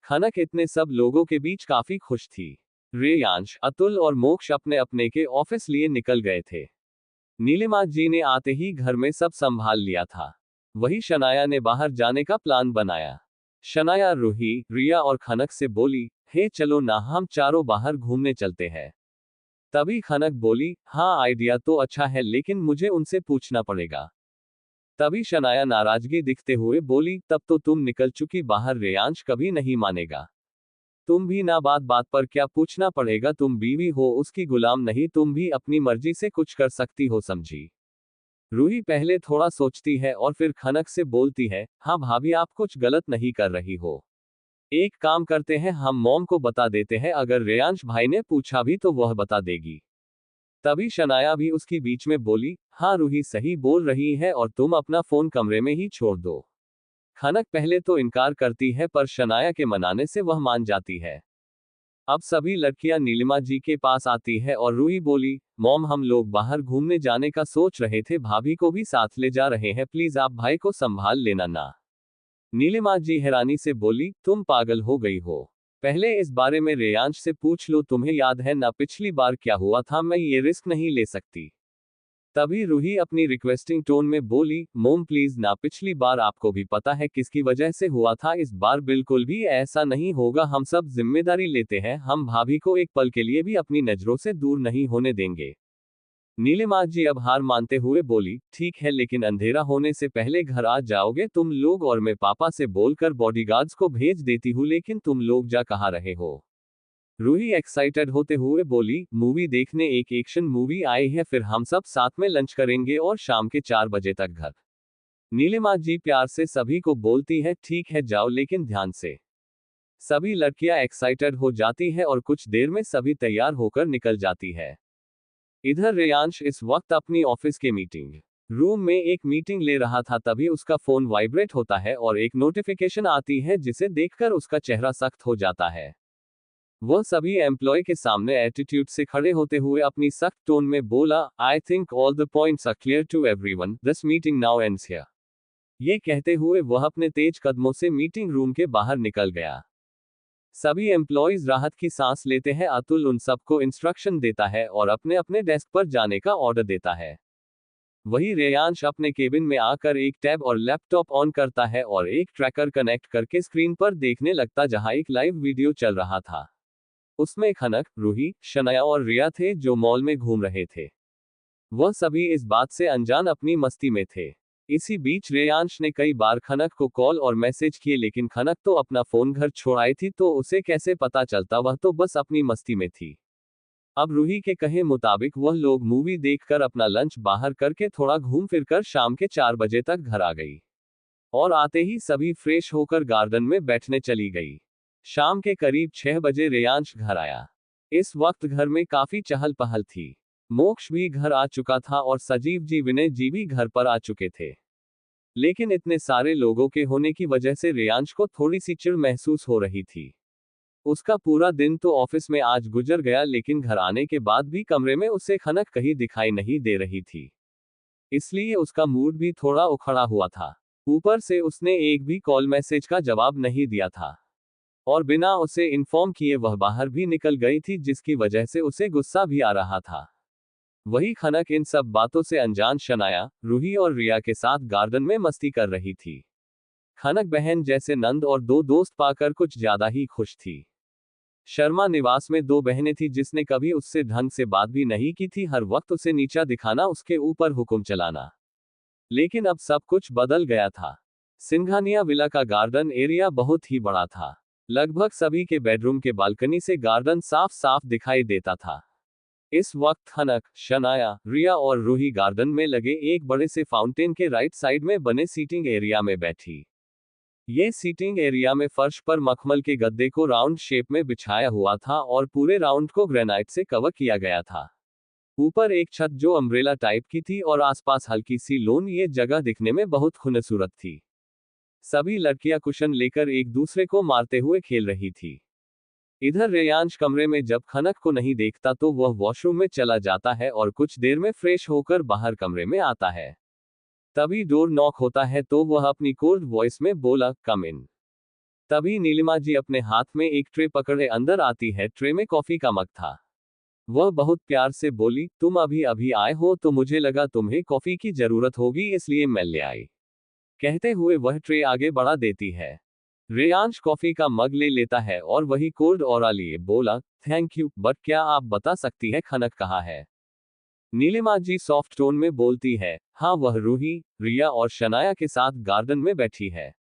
खनक इतने सब लोगों के बीच काफी खुश थी। रेयांश, अतुल और मोक्ष अपने अपने के ऑफिस लिए निकल गए थे। नीलिमा जी ने आते ही घर में सब संभाल लिया था। वही शनाया ने बाहर जाने का प्लान बनाया। शनाया रूही, रिया और खनक से बोली, हे चलो ना, हम चारों बाहर घूमने चलते हैं। तभी खनक बोली, हाँ आइडिया तो अच्छा है, लेकिन मुझे उनसे पूछना पड़ेगा। तभी शनाया नाराजगी दिखते हुए बोली, तब तो तुम निकल चुकी बाहर, रेयांश कभी नहीं मानेगा। तुम भी ना, बात बात पर क्या पूछना पड़ेगा, तुम बीवी हो, उसकी गुलाम नहीं, तुम भी अपनी मर्जी से कुछ कर सकती हो, समझी। रूही पहले थोड़ा सोचती है और फिर खनक से बोलती है, हाँ भाभी, आप कुछ गलत नहीं कर रही हो। एक काम करते हैं, हम मॉम को बता देते हैं, अगर रेयांश भाई ने पूछा भी तो वह बता देगी। तभी शनाया भी उसकी बीच में बोली, हाँ रूही सही बोल रही है, और तुम अपना फोन कमरे में ही छोड़ दो। खनक पहले तो इनकार करती है पर शनाया के मनाने से वह मान जाती है। अब सभी लड़कियां नीलिमा जी के पास आती है और रूही बोली, मॉम हम लोग बाहर घूमने जाने का सोच रहे थे, भाभी को भी साथ ले जा रहे हैं, प्लीज आप भाई को संभाल लेना ना। नीलिमा जी हैरानी से बोली, तुम पागल हो गई हो? पहले इस बारे में रेयांश से पूछ लो, तुम्हें याद है ना पिछली बार क्या हुआ था, मैं ये रिस्क नहीं ले सकती। तभी रूही अपनी रिक्वेस्टिंग टोन में बोली, मोम प्लीज ना, पिछली बार आपको भी पता है किसकी वजह से हुआ था, इस बार बिल्कुल भी ऐसा नहीं होगा, हम सब जिम्मेदारी लेते हैं, हम भाभी को एक पल के लिए भी अपनी नजरों से दूर नहीं होने देंगे। नीलिमा जी अब हार मानते हुए बोली, ठीक है, लेकिन अंधेरा होने से पहले घर आ जाओगे तुम लोग, और मैं पापा से बोलकर बॉडीगार्ड्स को भेज देती हूँ, लेकिन तुम लोग जा कहाँ रहे हो? रूही एक्साइटेड होते हुए बोली, मूवी देखने, एक एक्शन मूवी आई है, फिर हम सब साथ में लंच करेंगे और शाम के 4 बजे तक घर। नीलिमा जी प्यार से सभी को बोलती है, ठीक है जाओ, लेकिन ध्यान से। सभी लड़कियां एक्साइटेड हो जाती है और कुछ देर में सभी तैयार होकर निकल जाती है। इधर रेयांश इस वक्त अपनी ऑफिस के मीटिंग रूम में एक मीटिंग ले रहा था, तभी उसका फोन वाइब्रेट होता है और एक नोटिफिकेशन आती है जिसे देखकर उसका चेहरा सख्त हो जाता है। वह सभी एम्प्लॉय के सामने एटीट्यूड से खड़े होते हुए अपनी सख्त टोन में बोला, I think all the points are clear to everyone, this meeting now ends here. ये कहते हुए वह अपने तेज कदमों से मीटिंग रूम के बाहर निकल गया। सभी एम्प्लॉइज राहत की सांस लेते हैं। अतुल उन सबको इंस्ट्रक्शन देता है और अपने अपने डेस्क पर जाने का ऑर्डर देता है। वही रेयांश अपने केबिन में आकर एक टैब और लैपटॉप ऑन करता है और एक ट्रैकर कनेक्ट करके स्क्रीन पर देखने लगता जहां एक लाइव वीडियो चल रहा था। उसमें खनक, रूही, शनाया और रिया थे जो मॉल में घूम रहे थे। वह सभी इस बात से अनजान अपनी मस्ती में थे। इसी बीच रेयांश ने कई बार खनक को कॉल और मैसेज किए लेकिन खनक तो अपना फोन घर छोड़ आई थी तो उसे कैसे पता चलता, वह तो बस अपनी मस्ती में थी। अब रूही के कहे मुताबिक वह लोग मूवी देखकर अपना लंच बाहर करके थोड़ा घूम फिर कर शाम के 4 बजे तक घर आ गई। और आते ही सभी फ्रेश होकर गार्डन में बैठने चली गई। शाम के करीब 6 बजे रेयांश घर आया। इस वक्त घर में काफी चहल पहल थी। मोक्ष भी घर आ चुका था और सजीव जी, विनय जी भी घर पर आ चुके थे। लेकिन इतने सारे लोगों के होने की वजह से रेयांश को थोड़ी सी चिढ़ महसूस हो रही थी। उसका पूरा दिन तो ऑफिस में आज गुजर गया लेकिन घर आने के बाद भी कमरे में उसे खनक कहीं दिखाई नहीं दे रही थी। इसलिए उसका मूड भी थोड़ा उखड़ा हुआ था। ऊपर से उसने एक भी कॉल मैसेज का जवाब नहीं दिया था और बिना उसे इन्फॉर्म किए वह बाहर भी निकल गई थी जिसकी वजह से उसे गुस्सा भी आ रहा था। वही खनक इन सब बातों से अनजान शनाया, रूही और रिया के साथ गार्डन में मस्ती कर रही थी। खनक बहन जैसे नंद और 2 दोस्त पाकर कुछ ज्यादा ही खुश थी। शर्मा निवास में 2 बहनें थी जिसने कभी उससे ढंग से बात भी नहीं की थी, हर वक्त उसे नीचा दिखाना, उसके ऊपर हुक्म चलाना। लेकिन अब सब कुछ बदल गया था। सिंघानिया विला का गार्डन एरिया बहुत ही बड़ा था। लगभग सभी के बेडरूम के बालकनी से गार्डन साफ साफ दिखाई देता था। इस वक्त खनक, शनाया, रिया और रूही गार्डन में लगे एक बड़े से फाउंटेन के राइट साइड में बने सीटिंग एरिया में बैठी। ये सीटिंग एरिया में फर्श पर मखमल के गद्दे को राउंड शेप में बिछाया हुआ था और पूरे राउंड को ग्रेनाइट से कवर किया गया था। ऊपर एक छत जो अम्ब्रेला टाइप की थी और आसपास हल्की सी लॉन, ये जगह दिखने में बहुत खूबसूरत थी। सभी लड़कियां कुशन लेकर एक दूसरे को मारते हुए खेल रही थी। इधर रेयांश कमरे में जब खनक को नहीं देखता तो वह वॉशरूम में चला जाता है और कुछ देर में फ्रेश होकर बाहर कमरे में आता है। तभी डोर नॉक होता है तो वह अपनी कोल्ड वॉइस में बोला, कम इन। तभी नीलिमा जी अपने हाथ में एक ट्रे पकड़े अंदर आती है। ट्रे में कॉफी का मग था। वह बहुत प्यार से बोली, तुम अभी अभी आए हो तो मुझे लगा तुम्हें कॉफी की जरूरत होगी इसलिए मैं ले आई। कहते हुए वह ट्रे आगे बढ़ा देती है। रेयांश कॉफी का मग ले लेता है और वही कोल्ड ऑरा लिए बोला, थैंक यू, बट क्या आप बता सकती है खनक कहाँ है? नीलिमा जी सॉफ्ट टोन में बोलती है, हाँ वह रूही, रिया और शनाया के साथ गार्डन में बैठी है।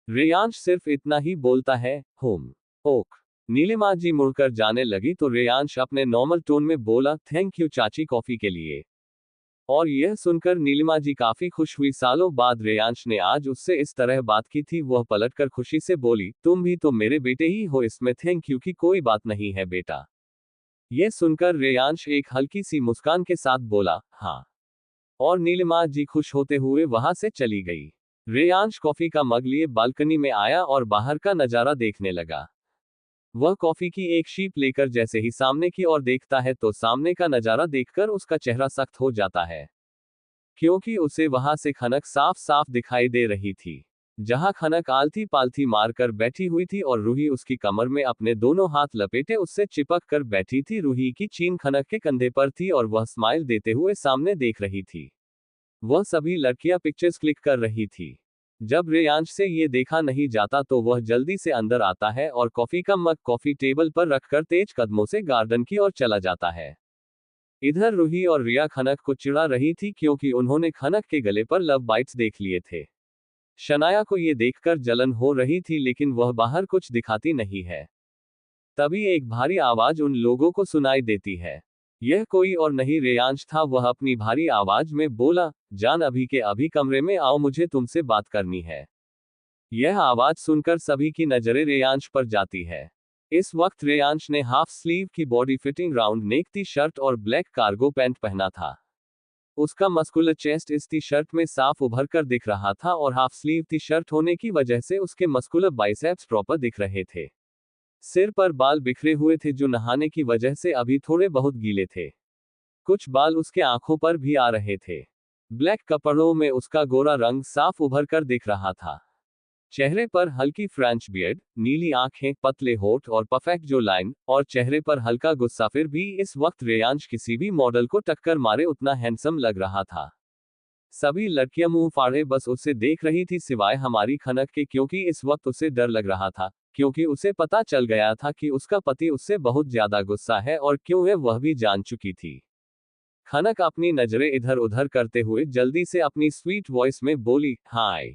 रेयांश सिर्फ इतना ही बोलता है, होम। ओक। नीलिमा जी मुड़कर जाने लगी तो रेयांश अपने नॉर्मल टोन में बोला, थैंक यू चाची कॉफी के लिए। और यह सुनकर नीलिमा जी काफी खुश हुई। सालों बाद रेयांश ने आज उससे इस तरह बात की थी। वह पलटकर खुशी से बोली, तुम भी तो मेरे बेटे ही हो, इसमें थैंक यू की कोई बात नहीं है बेटा। यह सुनकर रेयांश एक हल्की सी मुस्कान के साथ बोला, हाँ। और नीलिमा जी खुश होते हुए वहां से चली गई। रेयांश कॉफी का मग लिए बालकनी में आया और बाहर का नजारा देखने लगा। वह कॉफी की एक शीप लेकर जैसे ही सामने की ओर देखता है तो सामने का नजारा देखकर उसका चेहरा सख्त हो जाता है, क्योंकि उसे वहां से खनक साफ साफ दिखाई दे रही थी। जहां खनक आलती पालती मारकर बैठी हुई थी और रूही उसकी कमर में अपने दोनों हाथ लपेटे उससे चिपक कर बैठी थी। रूही की चीन खनक के कंधे पर थी और वह स्माइल देते हुए सामने देख रही थी। वह सभी लड़कियां पिक्चर्स क्लिक कर रही थी। जब रेयांश से ये देखा नहीं जाता तो वह जल्दी से अंदर आता है और कॉफी का मग कॉफी टेबल पर रखकर तेज कदमों से गार्डन की ओर चला जाता है। इधर रूही और रिया खनक को चिढ़ा रही थी क्योंकि उन्होंने खनक के गले पर लव बाइट्स देख लिए थे। शनाया को ये देखकर जलन हो रही थी लेकिन वह बाहर कुछ दिखाती नहीं है। तभी एक भारी आवाज उन लोगों को सुनाई देती है। यह कोई और नहीं रेयांश था। वह अपनी भारी आवाज में बोला, जान अभी के अभी कमरे में आओ, मुझे तुमसे बात करनी है। यह आवाज सुनकर सभी की नजरें रेयांश पर जाती है। इस वक्त रेयांश ने हाफ स्लीव की body fitting round neck T shirt और ब्लैक कार्गो पैंट पहना था। उसका मस्कुलर चेस्ट इस टी शर्ट में साफ उभर कर दिख रहा था और हाफ स्लीव टी शर्ट होने की वजह से उसके मस्कुलर बाइसेप्स प्रॉपर दिख रहे थे। सिर पर बाल बिखरे हुए थे जो नहाने की वजह से अभी थोड़े बहुत गीले थे। कुछ बाल उसके आंखों पर भी आ रहे थे। ब्लैक कपड़ों में उसका गोरा रंग साफ उभर कर दिख रहा था। चेहरे पर हल्की फ्रेंच बियर्ड, नीली आंखें, पतले होठ और परफेक्ट जो लाइन, और चेहरे पर हल्का गुस्सा। फिर भी इस वक्त रेयांश किसी भी मॉडल को टक्कर मारे उतना हैंडसम लग रहा था। सभी लड़कियां मुंह फाड़े बस उसे देख रही थी सिवाय हमारी खनक के, क्योंकि इस वक्त उसे डर लग रहा था, क्योंकि उसे पता चल गया था कि उसका पति उससे बहुत ज्यादा गुस्सा है और क्यों है वह भी जान चुकी थी। खनक अपनी नजरें इधर उधर करते हुए जल्दी से अपनी स्वीट वॉइस में बोली, हाय।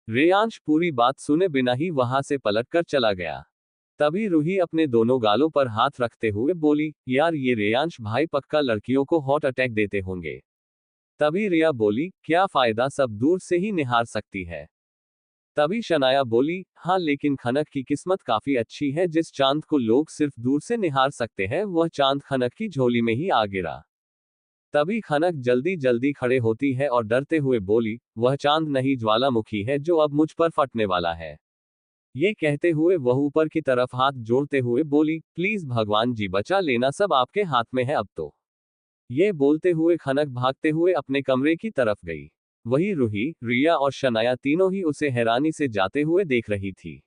रेयांश पूरी बात सुने बिना ही वहां से पलटकर चला गया। तभी रूही अपने दोनों गालों पर हाथ रखते हुए बोली, यार ये रेयांश भाई पक्का लड़कियों को हॉट अटैक देते होंगे। तभी रिया बोली, क्या फायदा, सब दूर से ही निहार सकती है। तभी शनाया बोली, हाँ लेकिन खनक की किस्मत काफी अच्छी है, जिस चांद को लोग सिर्फ दूर से निहार सकते हैं वह चांद खनक की झोली में ही आ गिरा। तभी खनक जल्दी जल्दी खड़े होती है और डरते हुए बोली, वह चांद नहीं ज्वालामुखी है जो अब मुझ पर फटने वाला है। ये कहते हुए वह ऊपर की तरफ हाथ जोड़ते हुए बोली, प्लीज भगवान जी बचा लेना, सब आपके हाथ में है अब तो। ये बोलते हुए खनक भागते हुए अपने कमरे की तरफ गई। वही रूही, रिया और शनाया तीनों ही उसे हैरानी से जाते हुए देख रही थी।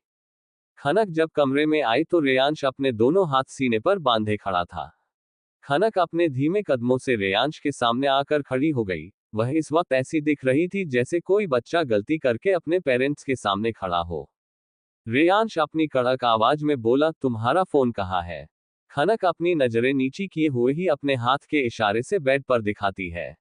खनक जब कमरे में आई तो रेयांश अपने दोनों हाथ सीने पर बांधे खड़ा था। खनक अपने धीमे कदमों से रेयांश के सामने आकर खड़ी हो गई। वह इस वक्त ऐसी दिख रही थी जैसे कोई बच्चा गलती करके अपने पेरेंट्स के सामने खड़ा हो। रेयांश अपनी कड़क आवाज में बोला, तुम्हारा फोन कहाँ है। खनक अपनी नजरें नीची किए हुए ही अपने हाथ के इशारे से बेड पर दिखाती है।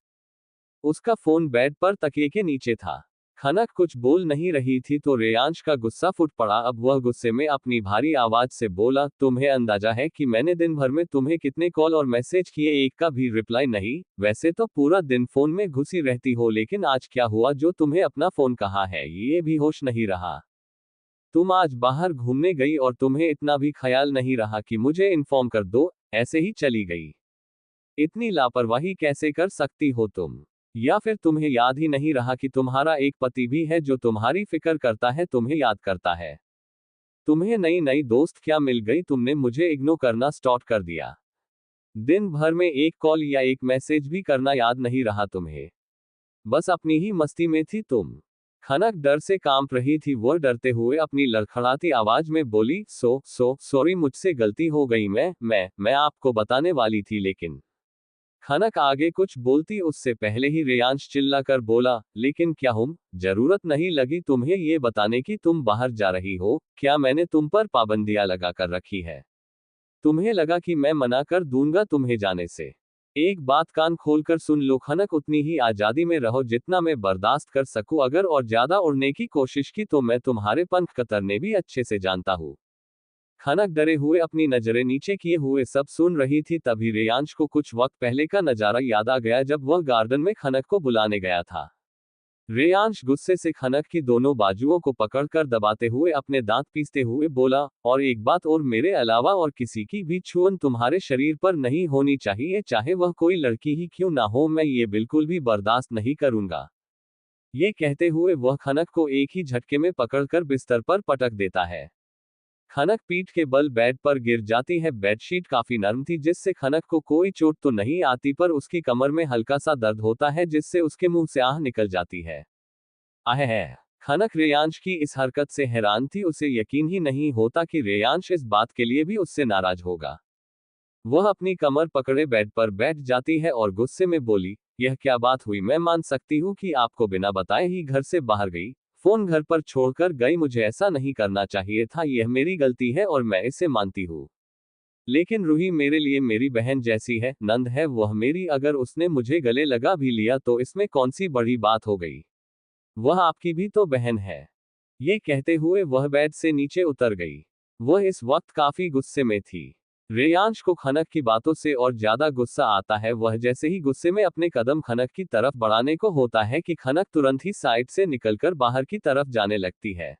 उसका फोन बेड पर तकिए के नीचे था। खनक कुछ बोल नहीं रही थी तो रेयांश का गुस्सा फूट पड़ा। अब वह गुस्से में अपनी भारी आवाज से बोला, तुम्हें अंदाजा है कि मैंने दिन भर में तुम्हें कितने कॉल और मैसेज किए, एक का भी रिप्लाई नहीं। वैसे तो पूरा दिन फोन में घुसी रहती हो, लेकिन आज क्या हुआ जो तुम्हें अपना फोन कहाँ है ये भी होश नहीं रहा। तुम आज बाहर घूमने गई और तुम्हें इतना भी ख्याल नहीं रहा कि मुझे इन्फॉर्म कर दो, ऐसे ही चली गई। इतनी लापरवाही कैसे कर सकती हो तुम? या फिर तुम्हें याद ही नहीं रहा कि तुम्हारा एक पति भी है जो तुम्हारी फिक्र करता है, तुम्हें याद करता है। तुम्हें नई नई दोस्त क्या मिल गई, तुमने मुझे इग्नोर करना स्टार्ट कर दिया। दिन भर में एक कॉल या एक मैसेज भी करना याद नहीं रहा तुम्हें। बस अपनी ही मस्ती में थी तुम। खनक डर से कांप रही थी। वह डरते हुए अपनी लड़खड़ाती आवाज में बोली, सॉरी मुझसे गलती हो गई, मैं आपको बताने वाली थी लेकिन। खनक आगे कुछ बोलती उससे पहले ही रेयांश चिल्लाकर बोला, लेकिन क्या जरूरत नहीं लगी तुम्हें ये बताने की तुम बाहर जा रही हो, क्या मैंने तुम पर पाबंदियां लगा कर रखी है? तुम्हें लगा कि मैं मना कर दूंगा तुम्हें जाने से? एक बात कान खोलकर सुन लो खनक, उतनी ही आजादी में रहो जितना मैं बर्दाश्त कर सकूं। अगर और ज्यादा उड़ने की कोशिश की तो मैं तुम्हारे पंख कतरने भी अच्छे से जानता हूं। खनक डरे हुए अपनी नजरें नीचे किए हुए सब सुन रही थी। तभी रेयांश को कुछ वक्त पहले का नजारा याद आ गया जब वह गार्डन में खनक को बुलाने गया था। रेयांश गुस्से से खनक की दोनों बाजुओं को पकड़कर दबाते हुए अपने दांत पीसते हुए बोला, और एक बात और, मेरे अलावा और किसी की भी छुअन तुम्हारे शरीर पर नहीं होनी चाहिए, चाहे वह कोई लड़की ही क्यों ना हो। मैं ये बिल्कुल भी बर्दाश्त नहीं करूंगा। ये कहते हुए वह खनक को एक ही झटके में पकड़कर बिस्तर पर पटक देता है। खनक पीठ के बल बेड पर गिर जाती है। बेडशीट काफी नरम थी जिससे खनक को कोई चोट तो नहीं आती, पर उसकी कमर में हल्का सा दर्द होता है जिससे उसके मुंह से आह निकल जाती है। आह है। खनक रेयांश की इस हरकत से हैरान थी। उसे यकीन ही नहीं होता कि रेयांश इस बात के लिए भी उससे नाराज होगा। वह अपनी कमर पकड़े बेड पर बैठ जाती है और गुस्से में बोली, यह क्या बात हुई? मैं मान सकती हूँ कि आपको बिना बताए ही घर से बाहर गई, फोन घर पर छोड़कर गई। मुझे ऐसा नहीं करना चाहिए था, यह मेरी गलती है और मैं इसे मानती हूँ। लेकिन रूही मेरे लिए मेरी बहन जैसी है, नंद है वह मेरी। अगर उसने मुझे गले लगा भी लिया तो इसमें कौन सी बड़ी बात हो गई? वह आपकी भी तो बहन है। ये कहते हुए वह बेड से नीचे उतर गई। वह इस वक्त काफी गुस्से में थी। रेयांश को खनक की बातों से और ज्यादा गुस्सा आता है। वह जैसे ही गुस्से में अपने कदम खनक की तरफ बढ़ाने को होता है कि खनक तुरंत ही साइड से निकलकर बाहर की तरफ जाने लगती है।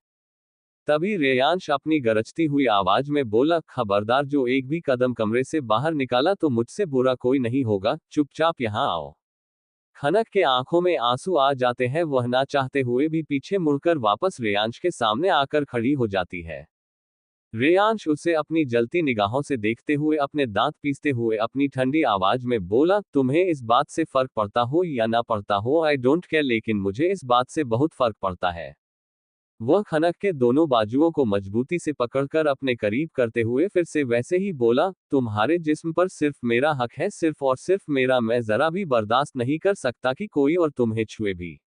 तभी रेयांश अपनी गरजती हुई आवाज में बोला, खबरदार, जो एक भी कदम कमरे से बाहर निकाला तो मुझसे बुरा कोई नहीं होगा, चुपचाप यहाँ आओ। खनक के आंखों में आंसू आ जाते हैं। वह ना चाहते हुए भी पीछे मुड़कर वापस रेयांश के सामने आकर खड़ी हो जाती है। रेयांश उसे अपनी जलती निगाहों से देखते हुए अपने दांत पीसते हुए अपनी ठंडी आवाज में बोला, तुम्हें इस बात से फर्क पड़ता हो या ना पड़ता हो, आई डोंट केयर, लेकिन मुझे इस बात से बहुत फर्क पड़ता है। वह खनक के दोनों बाजुओं को मजबूती से पकड़कर अपने करीब करते हुए फिर से वैसे ही बोला, तुम्हारे जिस्म पर सिर्फ मेरा हक है, सिर्फ और सिर्फ मेरा। मैं जरा भी बर्दाश्त नहीं कर सकता कि कोई और तुम्हें छुए भी।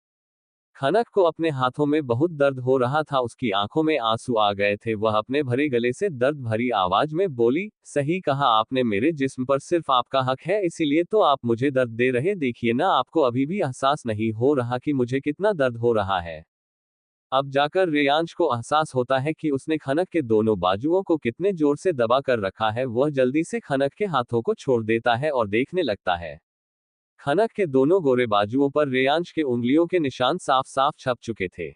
खनक को अपने हाथों में बहुत दर्द हो रहा था, उसकी आंखों में आंसू आ गए थे। वह अपने भरे गले से दर्द भरी आवाज में बोली, सही कहा आपने, मेरे जिस्म पर सिर्फ आपका हक है, इसीलिए तो आप मुझे दर्द दे रहे। देखिए ना, आपको अभी भी एहसास नहीं हो रहा कि मुझे कितना दर्द हो रहा है। अब जाकर रेयांश को एहसास होता है कि उसने खनक के दोनों बाजुओं को कितने जोर से दबा कर रखा है। वह जल्दी से खनक के हाथों को छोड़ देता है और देखने लगता है। खनक के दोनों गोरे बाजुओं पर रेयांश के उंगलियों के निशान साफ साफ छप चुके थे।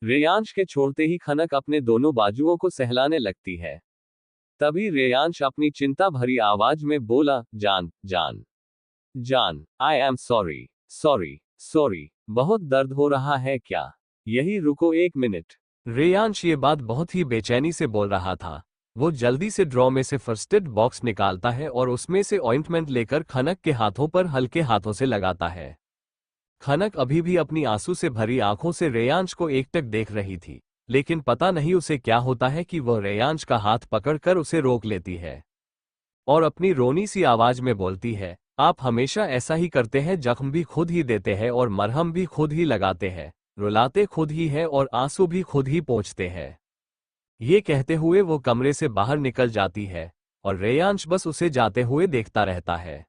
रेयांश के छोड़ते ही खनक अपने दोनों बाजुओं को सहलाने लगती है। तभी रेयांश अपनी चिंता भरी आवाज में बोला, जान जान जान, I am sorry sorry sorry, बहुत दर्द हो रहा है क्या? यही रुको एक मिनट। रेयांश ये बात बहुत ही बेचैनी से बोल रहा था। वो जल्दी से ड्रॉ में से फर्स्ट एड बॉक्स निकालता है और उसमें से ऑइंटमेंट लेकर खनक के हाथों पर हल्के हाथों से लगाता है। खनक अभी भी अपनी आंसू से भरी आंखों से रेयांश को एकटक देख रही थी, लेकिन पता नहीं उसे क्या होता है कि वह रेयांश का हाथ पकड़कर उसे रोक लेती है और अपनी रोनी सी आवाज में बोलती है, आप हमेशा ऐसा ही करते हैं, जख्म भी खुद ही देते हैं और मरहम भी खुद ही लगाते हैं, रुलाते खुद ही है और आंसू भी खुद ही पोंछते हैं। ये कहते हुए वो कमरे से बाहर निकल जाती है और रेयांश बस उसे जाते हुए देखता रहता है।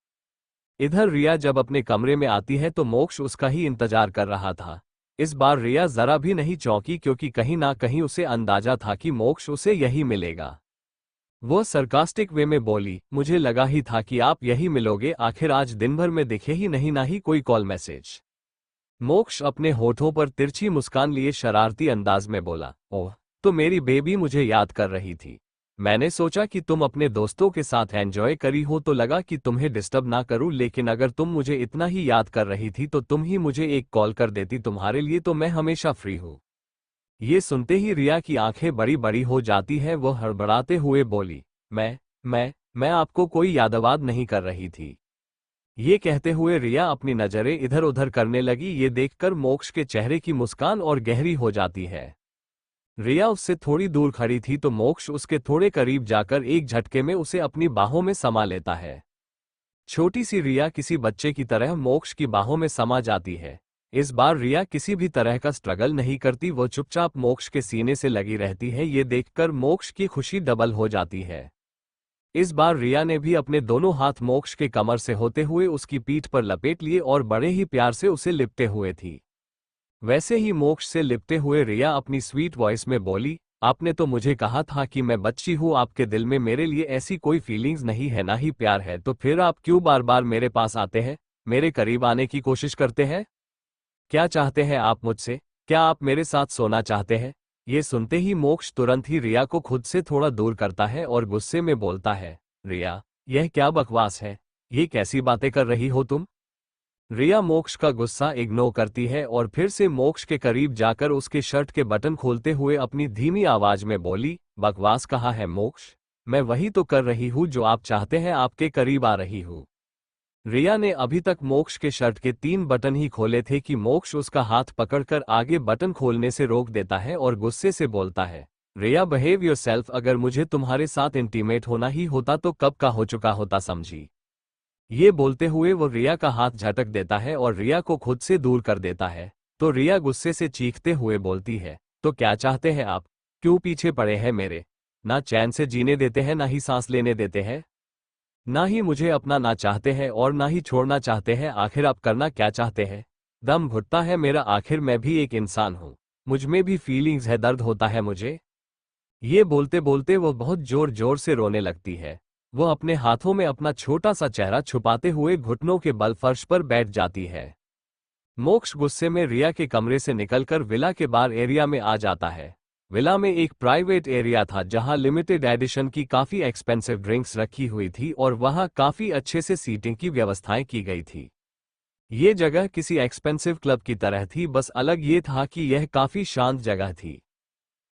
इधर रिया जब अपने कमरे में आती है तो मोक्ष उसका ही इंतजार कर रहा था। इस बार रिया जरा भी नहीं चौंकी, क्योंकि कहीं ना कहीं उसे अंदाजा था कि मोक्ष उसे यही मिलेगा। वो सरकास्टिक वे में बोली, मुझे लगा ही था कि आप यही मिलोगे, आखिर आज दिन भर में दिखे ही नहीं, ना ही कोई कॉल मैसेज। मोक्ष अपने होठों पर तिरछी मुस्कान लिए शरारती अंदाज में बोला, ओह, तो मेरी बेबी मुझे याद कर रही थी। मैंने सोचा कि तुम अपने दोस्तों के साथ एंजॉय करी हो तो लगा कि तुम्हें डिस्टर्ब ना करूं, लेकिन अगर तुम मुझे इतना ही याद कर रही थी तो तुम ही मुझे एक कॉल कर देती, तुम्हारे लिए तो मैं हमेशा फ्री हूं। ये सुनते ही रिया की आंखें बड़ी बड़ी हो जाती है। वो हड़बड़ाते हुए बोली, मैं आपको कोई यादवाद नहीं कर रही थी। ये कहते हुए रिया अपनी नजरें इधर उधर करने लगी। ये देखकर मोक्ष के चेहरे की मुस्कान और गहरी हो जाती है। रिया उससे थोड़ी दूर खड़ी थी तो मोक्ष उसके थोड़े करीब जाकर एक झटके में उसे अपनी बाहों में समा लेता है। छोटी सी रिया किसी बच्चे की तरह मोक्ष की बाहों में समा जाती है। इस बार रिया किसी भी तरह का स्ट्रगल नहीं करती, वो चुपचाप मोक्ष के सीने से लगी रहती है। ये देखकर मोक्ष की खुशी डबल हो जाती है। इस बार रिया ने भी अपने दोनों हाथ मोक्ष के कमर से होते हुए उसकी पीठ पर लपेट लिए और बड़े ही प्यार से उसे लिपटे हुए थी। वैसे ही मोक्ष से लिपटे हुए रिया अपनी स्वीट वॉइस में बोली, आपने तो मुझे कहा था कि मैं बच्ची हूँ, आपके दिल में मेरे लिए ऐसी कोई फीलिंग्स नहीं है, ना ही प्यार है, तो फिर आप क्यों बार बार मेरे पास आते हैं, मेरे करीब आने की कोशिश करते हैं? क्या चाहते हैं आप मुझसे? क्या आप मेरे साथ सोना चाहते हैं? ये सुनते ही मोक्ष तुरंत ही रिया को खुद से थोड़ा दूर करता है और गुस्से में बोलता है, रिया, यह क्या बकवास है? ये कैसी बातें कर रही हो तुम? रिया मोक्ष का गुस्सा इग्नोर करती है और फिर से मोक्ष के करीब जाकर उसके शर्ट के बटन खोलते हुए अपनी धीमी आवाज में बोली, बकवास कहा है मोक्ष? मैं वही तो कर रही हूँ जो आप चाहते हैं, आपके करीब आ रही हूँ। रिया ने अभी तक मोक्ष के शर्ट के 3 बटन ही खोले थे कि मोक्ष उसका हाथ पकड़कर आगे बटन खोलने से रोक देता है और गुस्से से बोलता है, रिया बिहेव योरसेल्फ, अगर मुझे तुम्हारे साथ इंटीमेट होना ही होता तो कब का हो चुका होता, समझी? ये बोलते हुए वो रिया का हाथ झटक देता है और रिया को खुद से दूर कर देता है। तो रिया गुस्से से चीखते हुए बोलती है, तो क्या चाहते हैं आप? क्यों पीछे पड़े हैं मेरे? ना चैन से जीने देते हैं, ना ही सांस लेने देते हैं, ना ही मुझे अपना ना चाहते हैं और ना ही छोड़ना चाहते हैं। आखिर आप करना क्या चाहते हैं? दम घुटता है मेरा, आखिर मैं भी एक इंसान हूँ, मुझ में भी फीलिंग्स है, दर्द होता है मुझे। ये बोलते बोलते वो बहुत जोर जोर से रोने लगती है। वो अपने हाथों में अपना छोटा सा चेहरा छुपाते हुए घुटनों के बल फर्श पर बैठ जाती है। मोक्ष गुस्से में रिया के कमरे से निकलकर विला के बार एरिया में आ जाता है। विला में एक प्राइवेट एरिया था जहां लिमिटेड एडिशन की काफी एक्सपेंसिव ड्रिंक्स रखी हुई थी और वहां काफी अच्छे से सीटिंग की व्यवस्थाएं की गई थी। ये जगह किसी एक्सपेंसिव क्लब की तरह थी, बस अलग ये था कि यह काफी शांत जगह थी।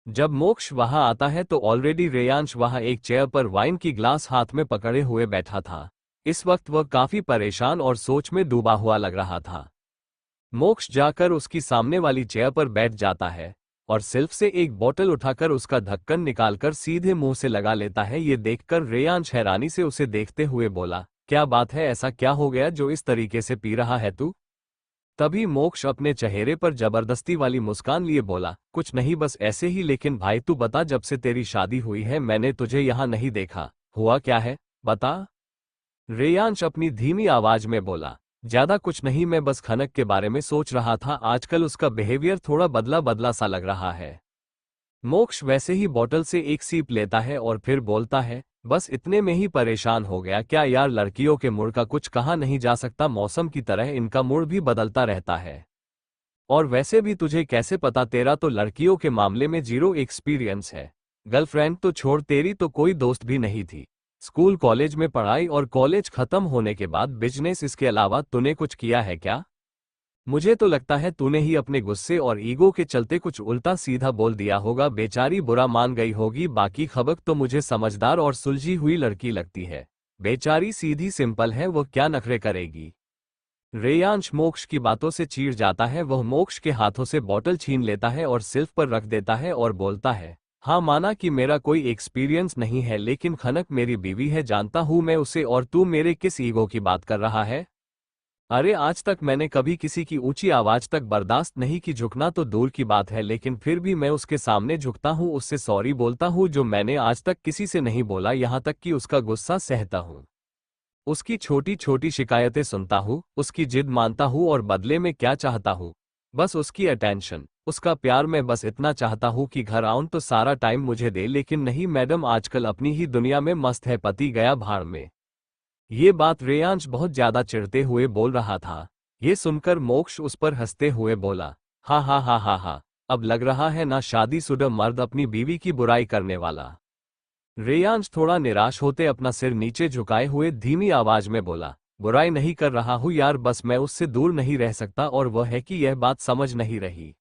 जब मोक्ष वहां आता है तो ऑलरेडी रेयांश वहां एक चेयर पर वाइन की ग्लास हाथ में पकड़े हुए बैठा था। इस वक्त वह काफी परेशान और सोच में डूबा हुआ लग रहा था। मोक्ष जाकर उसकी सामने वाली चेयर पर बैठ जाता है और सिल्फ से एक बोतल उठाकर उसका ढक्कन निकालकर सीधे मुंह से लगा लेता है। ये देखकर रेयांश हैरानी से उसे देखते हुए बोला, क्या बात है, ऐसा क्या हो गया जो इस तरीके से पी रहा है तू? तभी मोक्ष अपने चेहरे पर जबरदस्ती वाली मुस्कान लिए बोला, कुछ नहीं, बस ऐसे ही। लेकिन भाई तू बता, जब से तेरी शादी हुई है मैंने तुझे यहाँ नहीं देखा, हुआ क्या है, बता। रेयांश अपनी धीमी आवाज में बोला, ज्यादा कुछ नहीं, मैं बस खनक के बारे में सोच रहा था, आजकल उसका बिहेवियर थोड़ा बदला बदला सा लग रहा है। मोक्ष वैसे ही बोतल से एक सीप लेता है और फिर बोलता है, बस इतने में ही परेशान हो गया क्या यार, लड़कियों के मूड का कुछ कहा नहीं जा सकता, मौसम की तरह इनका मूड भी बदलता रहता है। और वैसे भी तुझे कैसे पता, तेरा तो लड़कियों के मामले में जीरो एक्सपीरियंस है। गर्लफ्रेंड तो छोड़, तेरी तो कोई दोस्त भी नहीं थी। स्कूल कॉलेज में पढ़ाई और कॉलेज खत्म होने के बाद बिजनेस, इसके अलावा तूने कुछ किया है क्या? मुझे तो लगता है तूने ही अपने गुस्से और ईगो के चलते कुछ उल्टा सीधा बोल दिया होगा। बेचारी बुरा मान गई होगी, बाकी खबक तो मुझे समझदार और सुलझी हुई लड़की लगती है। बेचारी सीधी सिंपल है, वो क्या नखरे करेगी। रेयांश मोक्ष की बातों से चीड़ जाता है। वह मोक्ष के हाथों से बोतल छीन लेता है और सिल्फ पर रख देता है और बोलता है, हाँ माना कि मेरा कोई एक्सपीरियंस नहीं है, लेकिन खनक मेरी बीवी है, जानता हूं मैं उसे, और तू मेरे किस ईगो की बात कर रहा है? अरे आज तक मैंने कभी किसी की ऊंची आवाज तक बर्दाश्त नहीं की, झुकना तो दूर की बात है, लेकिन फिर भी मैं उसके सामने झुकता हूं, उससे सॉरी बोलता हूं, जो मैंने आज तक किसी से नहीं बोला, यहां तक कि उसका गुस्सा सहता हूं, उसकी छोटी छोटी शिकायतें सुनता हूं, उसकी जिद मानता हूं, और बदले में क्या चाहता हूं? बस उसकी अटेंशन, उसका प्यार। मैं बस इतना चाहता हूं कि घर आऊं तो सारा टाइम मुझे दे, लेकिन नहीं मैडम, आजकल अपनी ही दुनिया में मस्त है, पति गया भाड़ में। ये बात रेयांश बहुत ज्यादा चिढ़ते हुए बोल रहा था। ये सुनकर मोक्ष उस पर हंसते हुए बोला, हा हा हा हा हा, अब लग रहा है ना शादीशुदा मर्द अपनी बीवी की बुराई करने वाला। रेयांश थोड़ा निराश होते अपना सिर नीचे झुकाए हुए धीमी आवाज में बोला, बुराई नहीं कर रहा हूं यार, बस मैं उससे दूर नहीं रह सकता, और वह है कि यह बात समझ नहीं रही।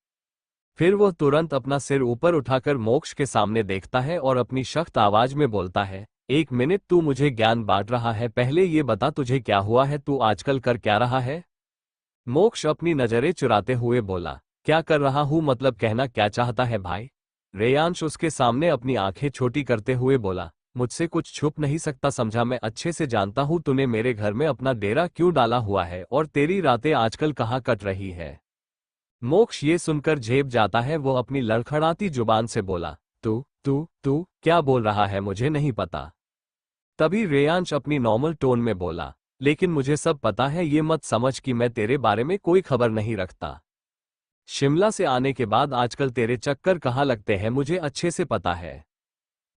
फिर वह तुरंत अपना सिर ऊपर उठाकर मोक्ष के सामने देखता है और अपनी सख्त आवाज में बोलता है, एक मिनट, तू मुझे ज्ञान बांट रहा है, पहले ये बता तुझे क्या हुआ है, तू आजकल कर क्या रहा है? मोक्ष अपनी नजरें चुराते हुए बोला, क्या कर रहा हूं मतलब, कहना क्या चाहता है भाई? रेयांश उसके सामने अपनी आंखें छोटी करते हुए बोला, मुझसे कुछ छुप नहीं सकता समझा, मैं अच्छे से जानता हूं तूने मेरे घर में अपना डेरा क्यों डाला हुआ है, और तेरी रातें आजकल कहाँ कट रही है। मोक्ष ये सुनकर झेप जाता है। वो अपनी लड़खड़ाती जुबान से बोला, तू तू तू क्या बोल रहा है, मुझे नहीं पता। तभी रेयांश अपनी नॉर्मल टोन में बोला, लेकिन मुझे सब पता है, ये मत समझ कि मैं तेरे बारे में कोई खबर नहीं रखता। शिमला से आने के बाद आजकल तेरे चक्कर कहाँ लगते हैं मुझे अच्छे से पता है।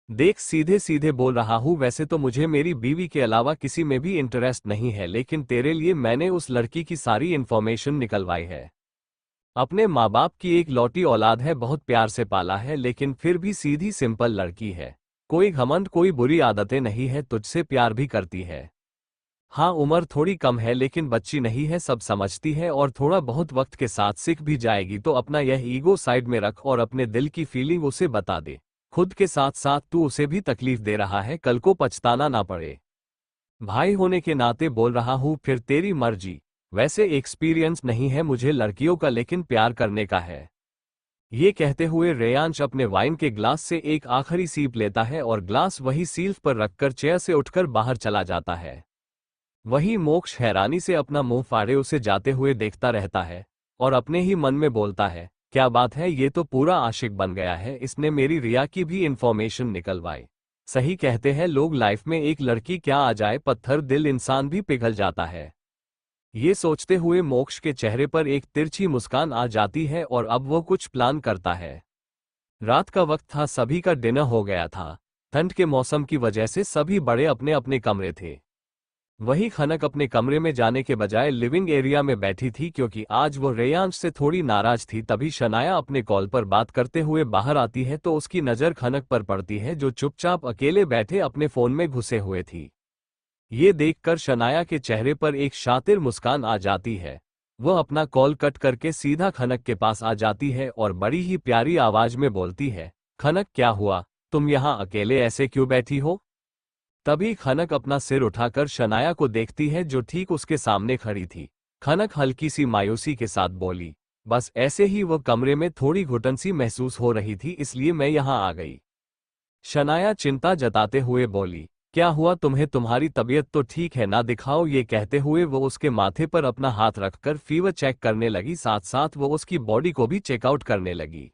देख, सीधे सीधे बोल रहा हूँ, वैसे तो मुझे मेरी बीवी के अलावा किसी में भी इंटरेस्ट नहीं है, लेकिन तेरे लिए मैंने उस लड़की की सारी इन्फॉर्मेशन निकलवाई है। अपने माँ बाप की एक लौटी औलाद है, बहुत प्यार से पाला है, लेकिन फिर भी सीधी सिंपल लड़की है, कोई घमंड कोई बुरी आदतें नहीं है, तुझसे प्यार भी करती है। हाँ उम्र थोड़ी कम है, लेकिन बच्ची नहीं है, सब समझती है, और थोड़ा बहुत वक्त के साथ सीख भी जाएगी। तो अपना यह ईगो साइड में रख और अपने दिल की फीलिंग उसे बता दे। खुद के साथ साथ तू उसे भी तकलीफ दे रहा है, कल को पछताना ना पड़े। भाई होने के नाते बोल रहा हूँ, फिर तेरी मर्जी। वैसे एक्सपीरियंस नहीं है मुझे लड़कियों का, लेकिन प्यार करने का है। ये कहते हुए रेयांश अपने वाइन के ग्लास से एक आखिरी सीप लेता है और ग्लास वही सील्फ पर रखकर चेयर से उठकर बाहर चला जाता है। वही मोक्ष हैरानी से अपना मुंह फाड़े उसे जाते हुए देखता रहता है और अपने ही मन में बोलता है, क्या बात है, ये तो पूरा आशिक बन गया है, इसने मेरी रिया की भी इंफॉर्मेशन निकलवाई। सही कहते हैं लोग, लाइफ में एक लड़की क्या आ जाए, पत्थर दिल इंसान भी पिघल जाता है। ये सोचते हुए मोक्ष के चेहरे पर एक तिरछी मुस्कान आ जाती है और अब वो कुछ प्लान करता है। रात का वक्त था, सभी का डिनर हो गया था। ठंड के मौसम की वजह से सभी बड़े अपने अपने कमरे थे। वही खनक अपने कमरे में जाने के बजाय लिविंग एरिया में बैठी थी, क्योंकि आज वो रेयांश से थोड़ी नाराज थी। तभी शनाया अपने कॉल पर बात करते हुए बाहर आती है तो उसकी नज़र खनक पर पड़ती है, जो चुपचाप अकेले बैठे अपने फोन में घुसे हुए थी। ये देखकर शनाया के चेहरे पर एक शातिर मुस्कान आ जाती है। वह अपना कॉल कट करके सीधा खनक के पास आ जाती है और बड़ी ही प्यारी आवाज में बोलती है, खनक, क्या हुआ? तुम यहाँ अकेले ऐसे क्यों बैठी हो? तभी खनक अपना सिर उठाकर शनाया को देखती है जो ठीक उसके सामने खड़ी थी। खनक हल्की सी मायूसी के साथ बोली, बस ऐसे ही वह कमरे में थोड़ी घुटन सी महसूस हो रही थी, इसलिए मैं यहाँ आ गई। शनाया चिंता जताते हुए बोली, क्या हुआ तुम्हें? तुम्हारी तबीयत तो ठीक है ना? दिखाओ। ये कहते हुए वो उसके माथे पर अपना हाथ रखकर फीवर चेक करने लगी, साथ साथ वो उसकी बॉडी को भी चेकआउट करने लगी।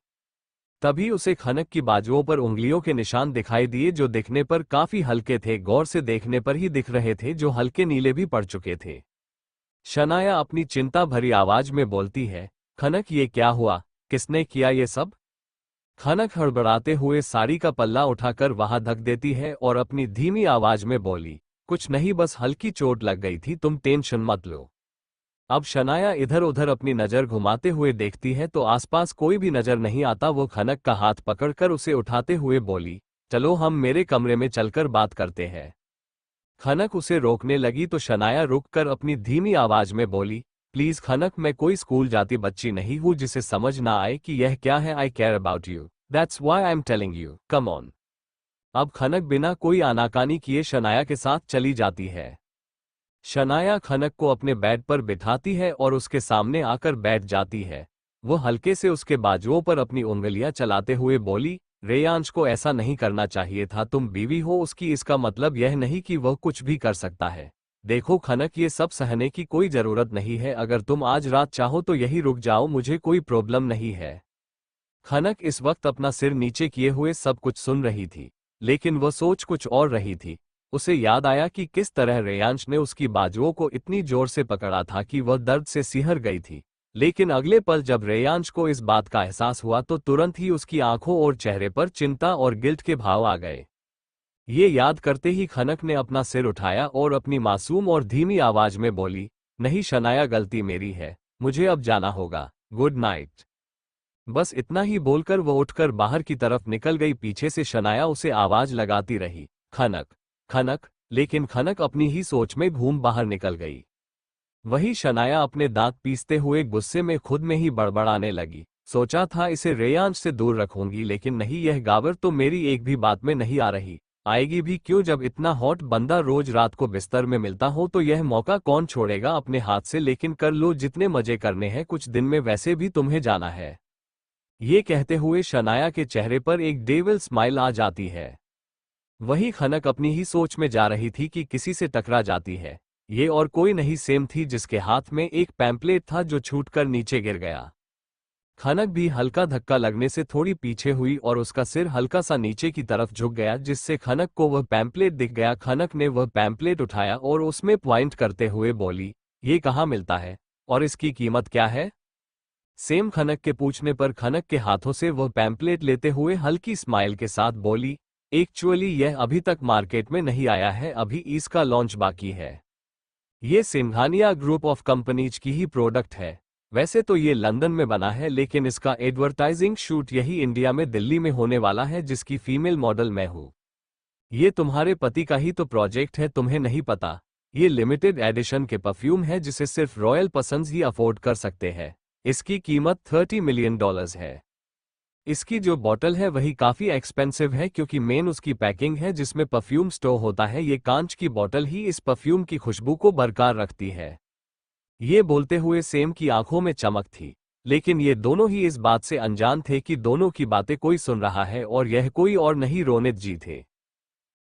तभी उसे खनक की बाजुओं पर उंगलियों के निशान दिखाई दिए जो दिखने पर काफी हल्के थे, गौर से देखने पर ही दिख रहे थे, जो हल्के नीले भी पड़ चुके थे। शनाया अपनी चिंता भरी आवाज में बोलती है, खनक ये क्या हुआ? किसने किया ये सब? खनक हड़बड़ाते हुए साड़ी का पल्ला उठाकर वहां ढक देती है और अपनी धीमी आवाज में बोली, कुछ नहीं, बस हल्की चोट लग गई थी, तुम टेंशन मत लो। अब शनाया इधर उधर अपनी नजर घुमाते हुए देखती है तो आसपास कोई भी नजर नहीं आता। वो खनक का हाथ पकड़कर उसे उठाते हुए बोली, चलो हम मेरे कमरे में चलकर बात करते हैं। खनक उसे रोकने लगी तो शनाया रुककर अपनी धीमी आवाज में बोली, प्लीज खनक, मैं कोई स्कूल जाती बच्ची नहीं हूं जिसे समझ ना आए कि यह क्या है। I care about you, that's why I am telling you, come on. अब खनक बिना कोई आनाकानी किए शनाया के साथ चली जाती है। शनाया खनक को अपने बेड पर बिठाती है और उसके सामने आकर बैठ जाती है। वो हल्के से उसके बाजुओं पर अपनी उंगलियां चलाते हुए बोली, रेयांश को ऐसा नहीं करना चाहिए था, तुम बीवी हो उसकी, इसका मतलब यह नहीं कि वह कुछ भी कर सकता है। देखो खनक, ये सब सहने की कोई जरूरत नहीं है, अगर तुम आज रात चाहो तो यही रुक जाओ, मुझे कोई प्रॉब्लम नहीं है। खनक इस वक्त अपना सिर नीचे किए हुए सब कुछ सुन रही थी, लेकिन वह सोच कुछ और रही थी। उसे याद आया कि किस तरह रेयांश ने उसकी बाजुओं को इतनी जोर से पकड़ा था कि वह दर्द से सिहर गई थी। लेकिन अगले पल जब रेयांश को इस बात का एहसास हुआ तो तुरंत ही उसकी आंखों और चेहरे पर चिंता और गिल्ट के भाव आ गए। ये याद करते ही खनक ने अपना सिर उठाया और अपनी मासूम और धीमी आवाज में बोली, नहीं शनाया, गलती मेरी है, मुझे अब जाना होगा, गुड नाइट। बस इतना ही बोलकर वो उठकर बाहर की तरफ निकल गई। पीछे से शनाया उसे आवाज लगाती रही, खनक खनक, लेकिन खनक अपनी ही सोच में घूम बाहर निकल गई। वही शनाया अपने दांत पीसते हुए गुस्से में खुद में ही बड़बड़ाने लगी, सोचा था इसे रेयांश से दूर रखूंगी, लेकिन नहीं, यह गावर तो मेरी एक भी बात में नहीं आ रही, आएगी भी क्यों? जब इतना हॉट बंदा रोज रात को बिस्तर में मिलता हो तो यह मौका कौन छोड़ेगा अपने हाथ से। लेकिन कर लो जितने मजे करने हैं, कुछ दिन में वैसे भी तुम्हें जाना है। ये कहते हुए शनाया के चेहरे पर एक डेविल स्माइल आ जाती है। वही खनक अपनी ही सोच में जा रही थी कि किसी से टकरा जाती है। ये और कोई नहीं, सेम थी, जिसके हाथ में एक पैम्पलेट था जो छूटकर नीचे गिर गया। खनक भी हल्का धक्का लगने से थोड़ी पीछे हुई और उसका सिर हल्का सा नीचे की तरफ झुक गया, जिससे खनक को वह पैम्पलेट दिख गया। खनक ने वह पैम्पलेट उठाया और उसमें पॉइंट करते हुए बोली, ये कहाँ मिलता है और इसकी कीमत क्या है? सेम खनक के पूछने पर खनक के हाथों से वह पैम्पलेट लेते हुए हल्की स्माइल के साथ बोली, एक्चुअली यह अभी तक मार्केट में नहीं आया है, अभी इसका लॉन्च बाकी है। ये सिंघानिया ग्रुप ऑफ कंपनीज की ही प्रोडक्ट है। वैसे तो ये लंदन में बना है, लेकिन इसका एडवर्टाइजिंग शूट यही इंडिया में दिल्ली में होने वाला है, जिसकी फीमेल मॉडल मैं हूँ। ये तुम्हारे पति का ही तो प्रोजेक्ट है, तुम्हें नहीं पता? ये लिमिटेड एडिशन के परफ्यूम है जिसे सिर्फ रॉयल पसंद ही अफोर्ड कर सकते हैं। इसकी कीमत $30 मिलियन है। इसकी जो बॉटल है वही काफी एक्सपेंसिव है, क्योंकि मेन उसकी पैकिंग है जिसमें परफ्यूम स्टोर होता है। ये कांच की बॉटल ही इस परफ्यूम की खुशबू को बरकरार रखती है। ये बोलते हुए सेम की आंखों में चमक थी, लेकिन ये दोनों ही इस बात से अनजान थे कि दोनों की बातें कोई सुन रहा है, और यह कोई और नहीं, रोनित जी थे।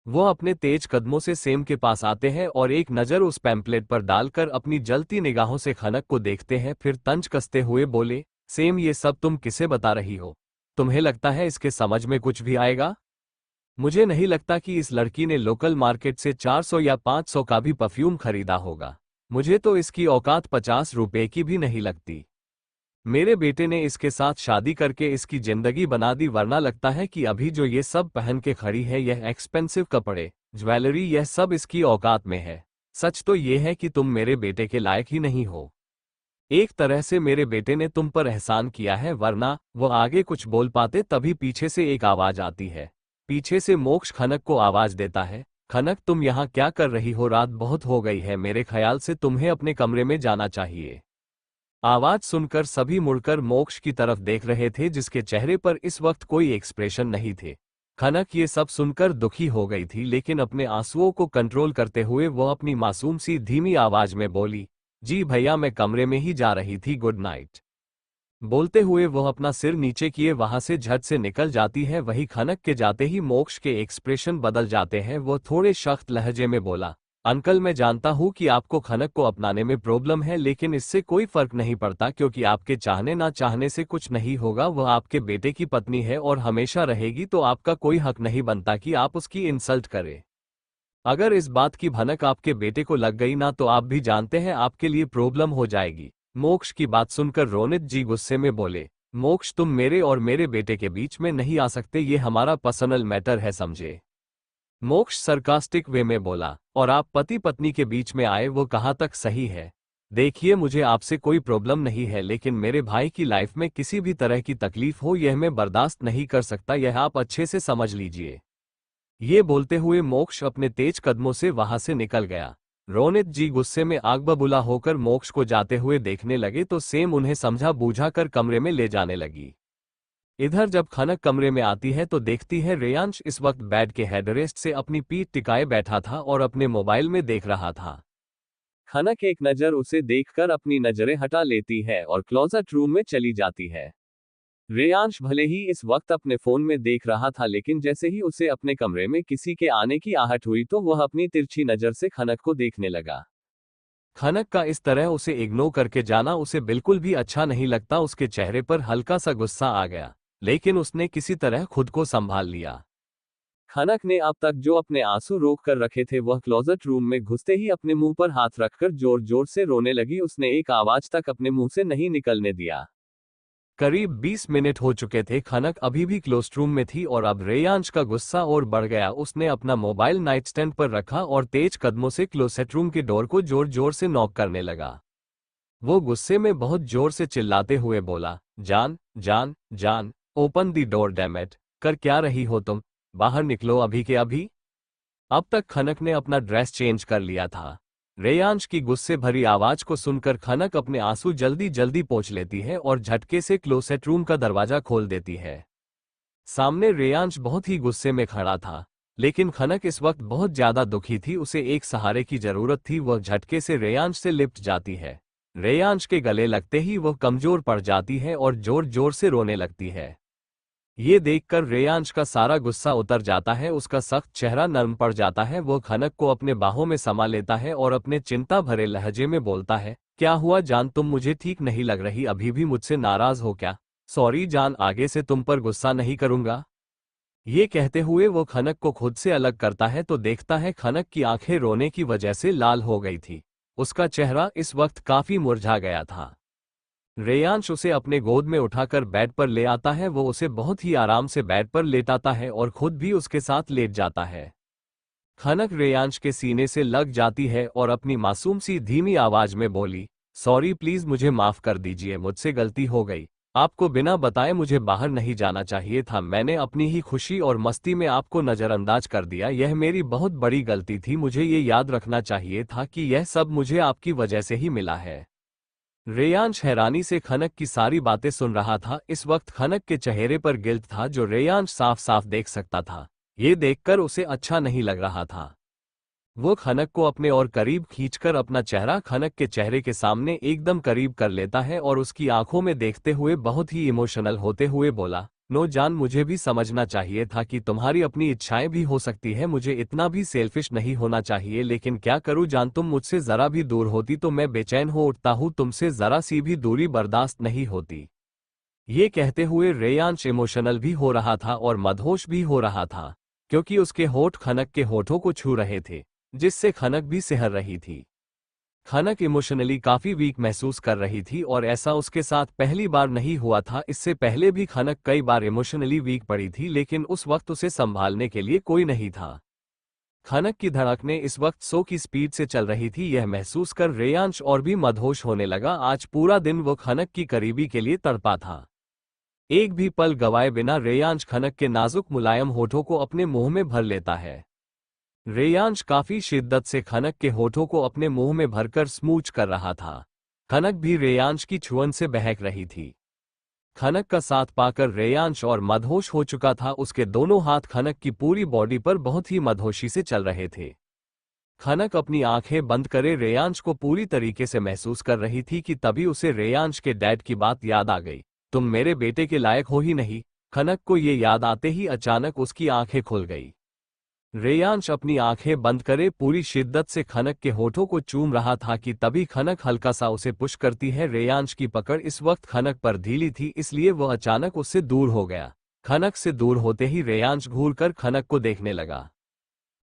वो अपने तेज कदमों से सेम के पास आते हैं और एक नज़र उस पैम्पलेट पर डालकर अपनी जलती निगाहों से खनक को देखते हैं, फिर तंज कसते हुए बोले, सेम, ये सब तुम किसे बता रही हो? तुम्हें लगता है इसके समझ में कुछ भी आएगा? मुझे नहीं लगता कि इस लड़की ने लोकल मार्केट से 400 या 500 का भी परफ्यूम खरीदा होगा। मुझे तो इसकी औकात 50 रुपए की भी नहीं लगती। मेरे बेटे ने इसके साथ शादी करके इसकी जिंदगी बना दी, वरना लगता है कि अभी जो ये सब पहन के खड़ी है, यह एक्सपेंसिव कपड़े, ज्वेलरी, यह सब इसकी औकात में है। सच तो ये है कि तुम मेरे बेटे के लायक ही नहीं हो। एक तरह से मेरे बेटे ने तुम पर एहसान किया है। वरना वो आगे कुछ बोल पाते, तभी पीछे से एक आवाज आती है। पीछे से मोक्ष खनक को आवाज देता है, खनक तुम यहाँ क्या कर रही हो? रात बहुत हो गई है, मेरे ख्याल से तुम्हें अपने कमरे में जाना चाहिए। आवाज सुनकर सभी मुड़कर मोक्ष की तरफ देख रहे थे, जिसके चेहरे पर इस वक्त कोई एक्सप्रेशन नहीं थे। खनक ये सब सुनकर दुखी हो गई थी, लेकिन अपने आंसुओं को कंट्रोल करते हुए वो अपनी मासूम सी धीमी आवाज में बोली, जी भैया मैं कमरे में ही जा रही थी, गुड नाइट। बोलते हुए वो अपना सिर नीचे किए वहां से झट से निकल जाती है। वही खनक के जाते ही मोक्ष के एक्सप्रेशन बदल जाते हैं। वो थोड़े सख्त लहजे में बोला, अंकल मैं जानता हूं कि आपको खनक को अपनाने में प्रॉब्लम है, लेकिन इससे कोई फर्क नहीं पड़ता, क्योंकि आपके चाहने ना चाहने से कुछ नहीं होगा। वह आपके बेटे की पत्नी है और हमेशा रहेगी, तो आपका कोई हक नहीं बनता कि आप उसकी इंसल्ट करें। अगर इस बात की भनक आपके बेटे को लग गई ना, तो आप भी जानते हैं आपके लिए प्रॉब्लम हो जाएगी। मोक्ष की बात सुनकर रोनित जी गुस्से में बोले, मोक्ष तुम मेरे और मेरे बेटे के बीच में नहीं आ सकते, ये हमारा पर्सनल मैटर है, समझे। मोक्ष सरकास्टिक वे में बोला, और आप पति पत्नी के बीच में आए वो कहाँ तक सही है। देखिए मुझे आपसे कोई प्रॉब्लम नहीं है, लेकिन मेरे भाई की लाइफ में किसी भी तरह की तकलीफ हो यह मैं बर्दाश्त नहीं कर सकता, यह आप अच्छे से समझ लीजिए। ये बोलते हुए मोक्ष अपने तेज कदमों से वहां से निकल गया। रोनित जी गुस्से में आग बबूला होकर मोक्ष को जाते हुए देखने लगे, तो सेम उन्हें समझा बूझा कर कमरे में ले जाने लगी। इधर जब खनक कमरे में आती है तो देखती है रेयांश इस वक्त बेड के हेडरेस्ट से अपनी पीठ टिकाए बैठा था और अपने मोबाइल में देख रहा था। खनक एक नजर उसे देखकर अपनी नजरें हटा लेती है और क्लोजेट रूम में चली जाती है। रेयांश भले ही इस वक्त अपने फोन में देख रहा था, लेकिन जैसे ही उसे अपने कमरे में किसी के आने की आहट हुई तो वह अपनी तिरछी नजर से खनक को देखने लगा। खनक का इस तरह उसे इग्नोर करके जाना उसे बिल्कुल भी अच्छा नहीं लगता। उसके चेहरे पर हल्का सा गुस्सा आ गया, लेकिन उसने किसी तरह खुद को संभाल लिया। खनक ने अब तक जो अपने आंसू रोक कर रखे थे, वह क्लोजेट रूम में घुसते ही अपने मुंह पर हाथ रखकर जोर जोर से रोने लगी। उसने एक आवाज तक अपने मुंह से नहीं निकलने दिया। करीब 20 मिनट हो चुके थे। खनक अभी भी क्लोज्ड रूम में थी और अब रेयांश का गुस्सा और बढ़ गया। उसने अपना मोबाइल नाइट स्टैंड पर रखा और तेज कदमों से क्लोसेट रूम की डोर को जोर जोर से नॉक करने लगा। वो गुस्से में बहुत जोर से चिल्लाते हुए बोला, जान जान जान, open the door damn it, कर क्या रही हो तुम, बाहर निकलो अभी के अभी। अब तक खनक ने अपना ड्रेस चेंज कर लिया था। रेयांश की गुस्से भरी आवाज को सुनकर खनक अपने आंसू जल्दी जल्दी पोंछ लेती है और झटके से क्लोसेट रूम का दरवाजा खोल देती है। सामने रेयांश बहुत ही गुस्से में खड़ा था, लेकिन खनक इस वक्त बहुत ज्यादा दुखी थी। उसे एक सहारे की जरूरत थी। वह झटके से रेयांश से लिपट जाती है। रेयांश के गले लगते ही वह कमजोर पड़ जाती है और जोर जोर से रोने लगती है। ये देखकर रेयांश का सारा गुस्सा उतर जाता है, उसका सख्त चेहरा नरम पड़ जाता है। वो खनक को अपने बाहों में समा लेता है और अपने चिंता भरे लहजे में बोलता है, क्या हुआ जान, तुम मुझे ठीक नहीं लग रही, अभी भी मुझसे नाराज हो क्या। सॉरी जान, आगे से तुम पर गुस्सा नहीं करूंगा। ये कहते हुए वो खनक को खुद से अलग करता है तो देखता है खनक की आंखें रोने की वजह से लाल हो गई थी। उसका चेहरा इस वक्त काफी मुरझा गया था। रेयांश उसे अपने गोद में उठाकर बेड पर ले आता है। वो उसे बहुत ही आराम से बेड पर लेटाता है और खुद भी उसके साथ लेट जाता है। खनक रेयांश के सीने से लग जाती है और अपनी मासूम सी धीमी आवाज में बोली, सॉरी प्लीज मुझे माफ कर दीजिए, मुझसे गलती हो गई। आपको बिना बताए मुझे बाहर नहीं जाना चाहिए था। मैंने अपनी ही खुशी और मस्ती में आपको नजरअंदाज कर दिया। यह मेरी बहुत बड़ी गलती थी। मुझे ये याद रखना चाहिए था कि यह सब मुझे आपकी वजह से ही मिला है। रेयांश हैरानी से खनक की सारी बातें सुन रहा था। इस वक्त खनक के चेहरे पर गिल्ट था, जो रेयांश साफ साफ देख सकता था। ये देखकर उसे अच्छा नहीं लग रहा था। वो खनक को अपने और करीब खींचकर अपना चेहरा खनक के चेहरे के सामने एकदम करीब कर लेता है और उसकी आंखों में देखते हुए बहुत ही इमोशनल होते हुए बोला, नो जान, मुझे भी समझना चाहिए था कि तुम्हारी अपनी इच्छाएं भी हो सकती है। मुझे इतना भी सेल्फिश नहीं होना चाहिए, लेकिन क्या करूं जान, तुम मुझसे जरा भी दूर होती तो मैं बेचैन हो उठता हूं। तुमसे जरा सी भी दूरी बर्दाश्त नहीं होती। ये कहते हुए रेयांश इमोशनल भी हो रहा था और मदहोश भी हो रहा था, क्योंकि उसके होठ खनक के होठों को छू रहे थे, जिससे खनक भी सिहर रही थी। खनक इमोशनली काफी वीक महसूस कर रही थी और ऐसा उसके साथ पहली बार नहीं हुआ था। इससे पहले भी खनक कई बार इमोशनली वीक पड़ी थी, लेकिन उस वक्त उसे संभालने के लिए कोई नहीं था। खनक की धड़कनें इस वक्त 100 की स्पीड से चल रही थी। यह महसूस कर रेयांश और भी मदहोश होने लगा। आज पूरा दिन वो खनक की करीबी के लिए तड़पा था। एक भी पल गवाए बिना रेयांश खनक के नाजुक मुलायम होठों को अपने मुंह में भर लेता है। रेयांश काफी शिद्दत से खनक के होठों को अपने मुंह में भरकर स्मूच कर रहा था। खनक भी रेयांश की छुअन से बहक रही थी। खनक का साथ पाकर रेयांश और मदहोश हो चुका था। उसके दोनों हाथ खनक की पूरी बॉडी पर बहुत ही मदहोशी से चल रहे थे। खनक अपनी आंखें बंद करे रेयांश को पूरी तरीके से महसूस कर रही थी कि तभी उसे रेयांश के डैड की बात याद आ गई। तुम मेरे बेटे के लायक हो ही नहीं। खनक को ये याद आते ही अचानक उसकी आंखें खुल गई। रेयांश अपनी आंखें बंद करे पूरी शिद्दत से खनक के होठों को चूम रहा था कि तभी खनक हल्का सा उसे पुश करती है। रेयांश की पकड़ इस वक्त खनक पर ढीली थी, इसलिए वह अचानक उससे दूर हो गया। खनक से दूर होते ही रेयांश घूरकर खनक को देखने लगा।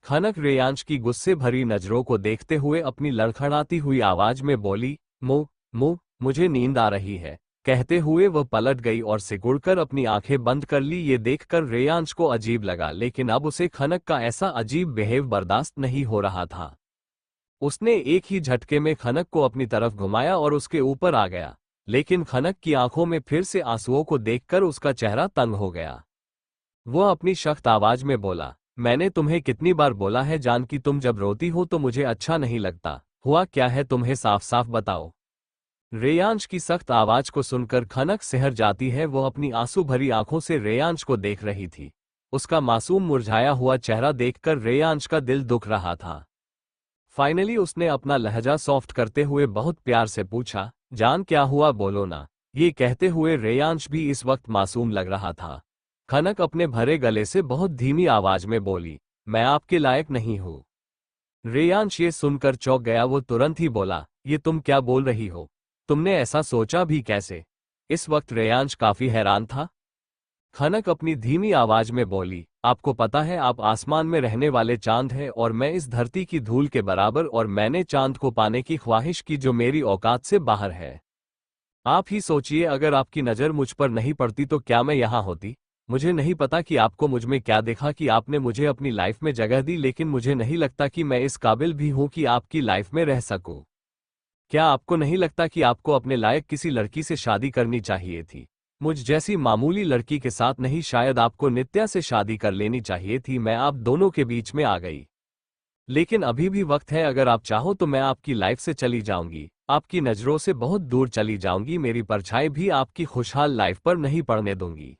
खनक रेयांश की गुस्से भरी नजरों को देखते हुए अपनी लड़खड़ाती हुई आवाज में बोली, मुझे नींद आ रही है। कहते हुए वह पलट गई और सिकुड़कर अपनी आंखें बंद कर ली। ये देखकर रेयांश को अजीब लगा, लेकिन अब उसे खनक का ऐसा अजीब बिहेव बर्दाश्त नहीं हो रहा था। उसने एक ही झटके में खनक को अपनी तरफ घुमाया और उसके ऊपर आ गया, लेकिन खनक की आंखों में फिर से आंसुओं को देखकर उसका चेहरा तंग हो गया। वह अपनी सख्त आवाज में बोला, मैंने तुम्हें कितनी बार बोला है जान कि तुम जब रोती हो तो मुझे अच्छा नहीं लगता। हुआ क्या है तुम्हें, साफ साफ बताओ। रेयांश की सख्त आवाज को सुनकर खनक सिहर जाती है। वो अपनी आंसू भरी आंखों से रेयांश को देख रही थी। उसका मासूम मुरझाया हुआ चेहरा देखकर रेयांश का दिल दुख रहा था। फाइनली उसने अपना लहजा सॉफ्ट करते हुए बहुत प्यार से पूछा, जान क्या हुआ, बोलो ना। ये कहते हुए रेयांश भी इस वक्त मासूम लग रहा था। खनक अपने भरे गले से बहुत धीमी आवाज में बोली, मैं आपके लायक नहीं हूं। रेयांश ये सुनकर चौंक गया। वो तुरंत ही बोला, ये तुम क्या बोल रही हो, तुमने ऐसा सोचा भी कैसे। इस वक्त रेयांश काफी हैरान था। खनक अपनी धीमी आवाज में बोली, आपको पता है आप आसमान में रहने वाले चांद हैं और मैं इस धरती की धूल के बराबर, और मैंने चांद को पाने की ख्वाहिश की जो मेरी औकात से बाहर है। आप ही सोचिए, अगर आपकी नज़र मुझ पर नहीं पड़ती तो क्या मैं यहाँ होती। मुझे नहीं पता कि आपको मुझ में क्या देखा कि आपने मुझे अपनी लाइफ में जगह दी, लेकिन मुझे नहीं लगता कि मैं इस काबिल भी हूँ कि आपकी लाइफ में रह सकूँ। क्या आपको नहीं लगता कि आपको अपने लायक किसी लड़की से शादी करनी चाहिए थी, मुझ जैसी मामूली लड़की के साथ नहीं। शायद आपको नित्या से शादी कर लेनी चाहिए थी। मैं आप दोनों के बीच में आ गई, लेकिन अभी भी वक्त है। अगर आप चाहो तो मैं आपकी लाइफ से चली जाऊंगी, आपकी नज़रों से बहुत दूर चली जाऊंगी। मेरी परछाई भी आपकी खुशहाल लाइफ पर नहीं पड़ने दूंगी।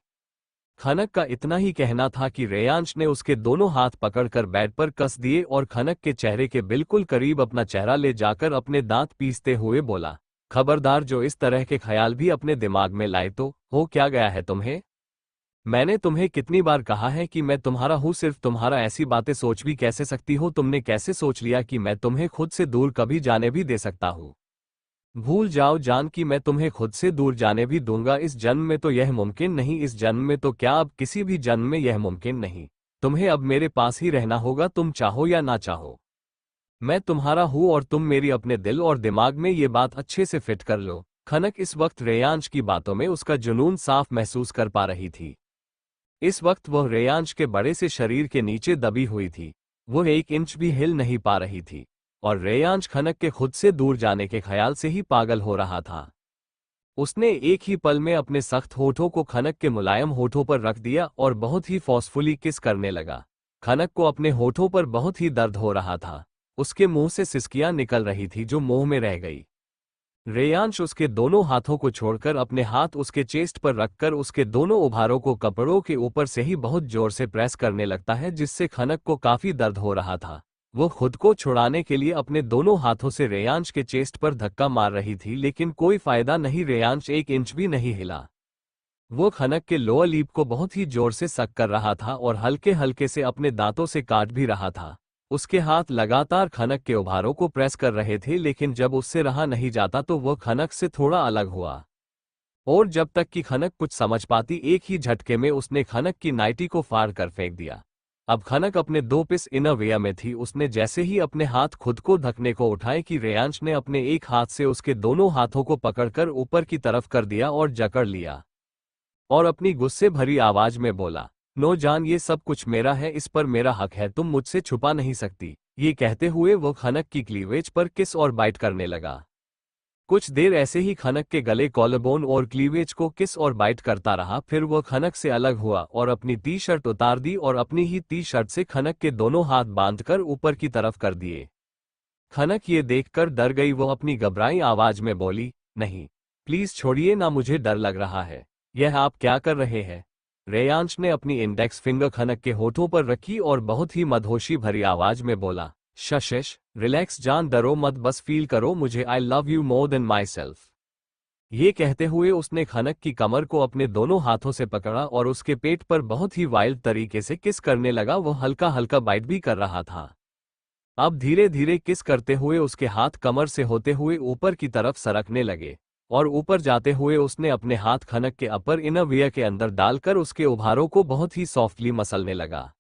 खनक का इतना ही कहना था कि रेयांश ने उसके दोनों हाथ पकड़कर बेड पर कस दिए और खनक के चेहरे के बिल्कुल करीब अपना चेहरा ले जाकर अपने दांत पीसते हुए बोला, खबरदार जो इस तरह के ख्याल भी अपने दिमाग में लाए तो। हो क्या गया है तुम्हें? मैंने तुम्हें कितनी बार कहा है कि मैं तुम्हारा हूं, सिर्फ तुम्हारा। ऐसी बातें सोच भी कैसे सकती हो? तुमने कैसे सोच लिया कि मैं तुम्हें खुद से दूर कभी जाने भी दे सकता हूं? भूल जाओ जान कि मैं तुम्हें खुद से दूर जाने भी दूंगा। इस जन्म में तो यह मुमकिन नहीं, इस जन्म में तो क्या अब किसी भी जन्म में यह मुमकिन नहीं। तुम्हें अब मेरे पास ही रहना होगा, तुम चाहो या ना चाहो। मैं तुम्हारा हूं और तुम मेरी। अपने दिल और दिमाग में ये बात अच्छे से फिट कर लो। खनक इस वक्त रेयांश की बातों में उसका जुनून साफ महसूस कर पा रही थी। इस वक्त वह रेयांश के बड़े से शरीर के नीचे दबी हुई थी। वह 1 इंच भी हिल नहीं पा रही थी और रेयांश खनक के खुद से दूर जाने के ख्याल से ही पागल हो रहा था। उसने एक ही पल में अपने सख्त होठों को खनक के मुलायम होठों पर रख दिया और बहुत ही फोर्सफुली किस करने लगा। खनक को अपने होठों पर बहुत ही दर्द हो रहा था। उसके मुंह से सिसकियां निकल रही थी जो मुंह में रह गई। रेयांश उसके दोनों हाथों को छोड़कर अपने हाथ उसके चेस्ट पर रखकर उसके दोनों उभारों को कपड़ों के ऊपर से ही बहुत जोर से प्रेस करने लगता है, जिससे खनक को काफी दर्द हो रहा था। वो खुद को छुड़ाने के लिए अपने दोनों हाथों से रेयांश के चेस्ट पर धक्का मार रही थी, लेकिन कोई फायदा नहीं। रेयांश 1 इंच भी नहीं हिला। वो खनक के लोअर लिप को बहुत ही जोर से सक कर रहा था और हल्के हल्के से अपने दांतों से काट भी रहा था। उसके हाथ लगातार खनक के उभारों को प्रेस कर रहे थे, लेकिन जब उससे रहा नहीं जाता तो वह खनक से थोड़ा अलग हुआ और जब तक कि खनक कुछ समझ पाती, एक ही झटके में उसने खनक की नाइटी को फाड़ कर फेंक दिया। अब खनक अपने 2 पीस इनरवियर में थी। उसने जैसे ही अपने हाथ खुद को ढकने को उठाए कि रेयांश ने अपने एक हाथ से उसके दोनों हाथों को पकड़कर ऊपर की तरफ कर दिया और जकड़ लिया और अपनी गुस्से भरी आवाज में बोला, नो जान, ये सब कुछ मेरा है, इस पर मेरा हक है, तुम मुझसे छुपा नहीं सकती। ये कहते हुए वो खनक की क्लीवेज पर किस और बाइट करने लगा। कुछ देर ऐसे ही खनक के गले, कॉलरबोन और क्लीवेज को किस और बाइट करता रहा। फिर वह खनक से अलग हुआ और अपनी टी शर्ट उतार दी और अपनी ही टी शर्ट से खनक के दोनों हाथ बांधकर ऊपर की तरफ कर दिए। खनक ये देखकर डर गई। वो अपनी घबराई आवाज में बोली, नहीं प्लीज छोड़िए ना, मुझे डर लग रहा है। यह आप क्या कर रहे हैं? रेयांश ने अपनी इंडेक्स फिंगर खनक के होठों पर रखी और बहुत ही मदहोशी भरी आवाज में बोला, शश रिलैक्स जान, डरो मत, बस फील करो मुझे, आई love you more than my self. ये कहते हुए उसने खनक की कमर को अपने दोनों हाथों से पकड़ा और उसके पेट पर बहुत ही वाइल्ड तरीके से किस करने लगा। वो हल्का हल्का बाइट भी कर रहा था। अब धीरे धीरे किस करते हुए उसके हाथ कमर से होते हुए ऊपर की तरफ सरकने लगे और ऊपर जाते हुए उसने अपने हाथ खनक के अपर इनरवियर के अंदर डालकर उसके उभारों को बहुत ही सॉफ्टली मसलने लगा।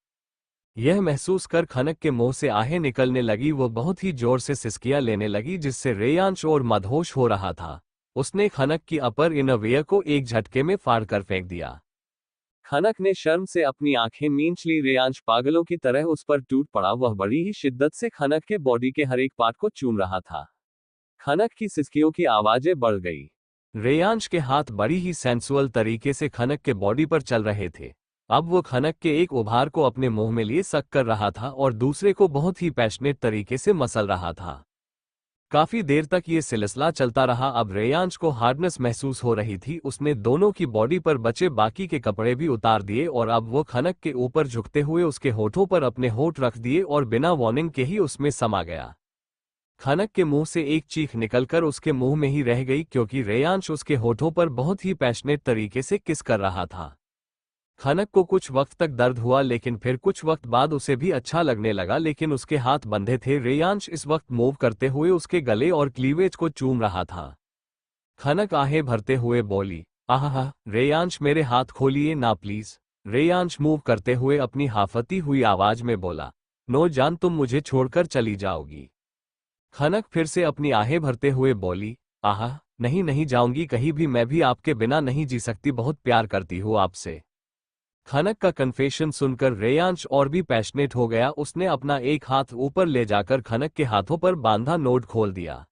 यह महसूस कर खनक के मुंह से आहें निकलने लगी। वो बहुत ही जोर से सिसकियां लेने लगी जिससे रेयांश और मदहोश हो रहा था। उसने खनक की अपर इनरवियर को एक झटके में फाड़ कर फेंक दिया। खनक ने शर्म से अपनी आंखें मींच ली। रेयांश पागलों की तरह उस पर टूट पड़ा। वह बड़ी ही शिद्दत से खनक के बॉडी के हर एक पार्ट को चूम रहा था। खनक की सिसकियों की आवाजें बढ़ गई। रेयांश के हाथ बड़ी ही सेंसुअल तरीके से खनक के बॉडी पर चल रहे थे। अब वो खनक के एक उभार को अपने मुंह में लिए सक कर रहा था और दूसरे को बहुत ही पैशनेट तरीके से मसल रहा था। काफी देर तक ये सिलसिला चलता रहा। अब रेयांश को हार्डनेस महसूस हो रही थी। उसने दोनों की बॉडी पर बचे बाकी के कपड़े भी उतार दिए और अब वो खनक के ऊपर झुकते हुए उसके होठों पर अपने होठ रख दिए और बिना वार्निंग के ही उसमें समा गया। खनक के मुंह से एक चीख निकलकर उसके मुंह में ही रह गई क्योंकि रेयांश उसके होठों पर बहुत ही पैशनेट तरीके से किस कर रहा था। खनक को कुछ वक्त तक दर्द हुआ लेकिन फिर कुछ वक्त बाद उसे भी अच्छा लगने लगा, लेकिन उसके हाथ बंधे थे। रेयांश इस वक्त मूव करते हुए उसके गले और क्लीवेज को चूम रहा था। खनक आहें भरते हुए बोली, आहा रेयांश मेरे हाथ खोलिए ना प्लीज। रेयांश मूव करते हुए अपनी हाफती हुई आवाज में बोला, नो जान, तुम मुझे छोड़कर चली जाओगी। खनक फिर से अपनी आहें भरते हुए बोली, आहा नहीं नहीं जाऊंगी कहीं भी, मैं भी आपके बिना नहीं जी सकती, बहुत प्यार करती हूँ आपसे। खनक का कन्फेशन सुनकर रेयांश और भी पैशनेट हो गया। उसने अपना एक हाथ ऊपर ले जाकर खनक के हाथों पर बांधा नोट खोल दिया।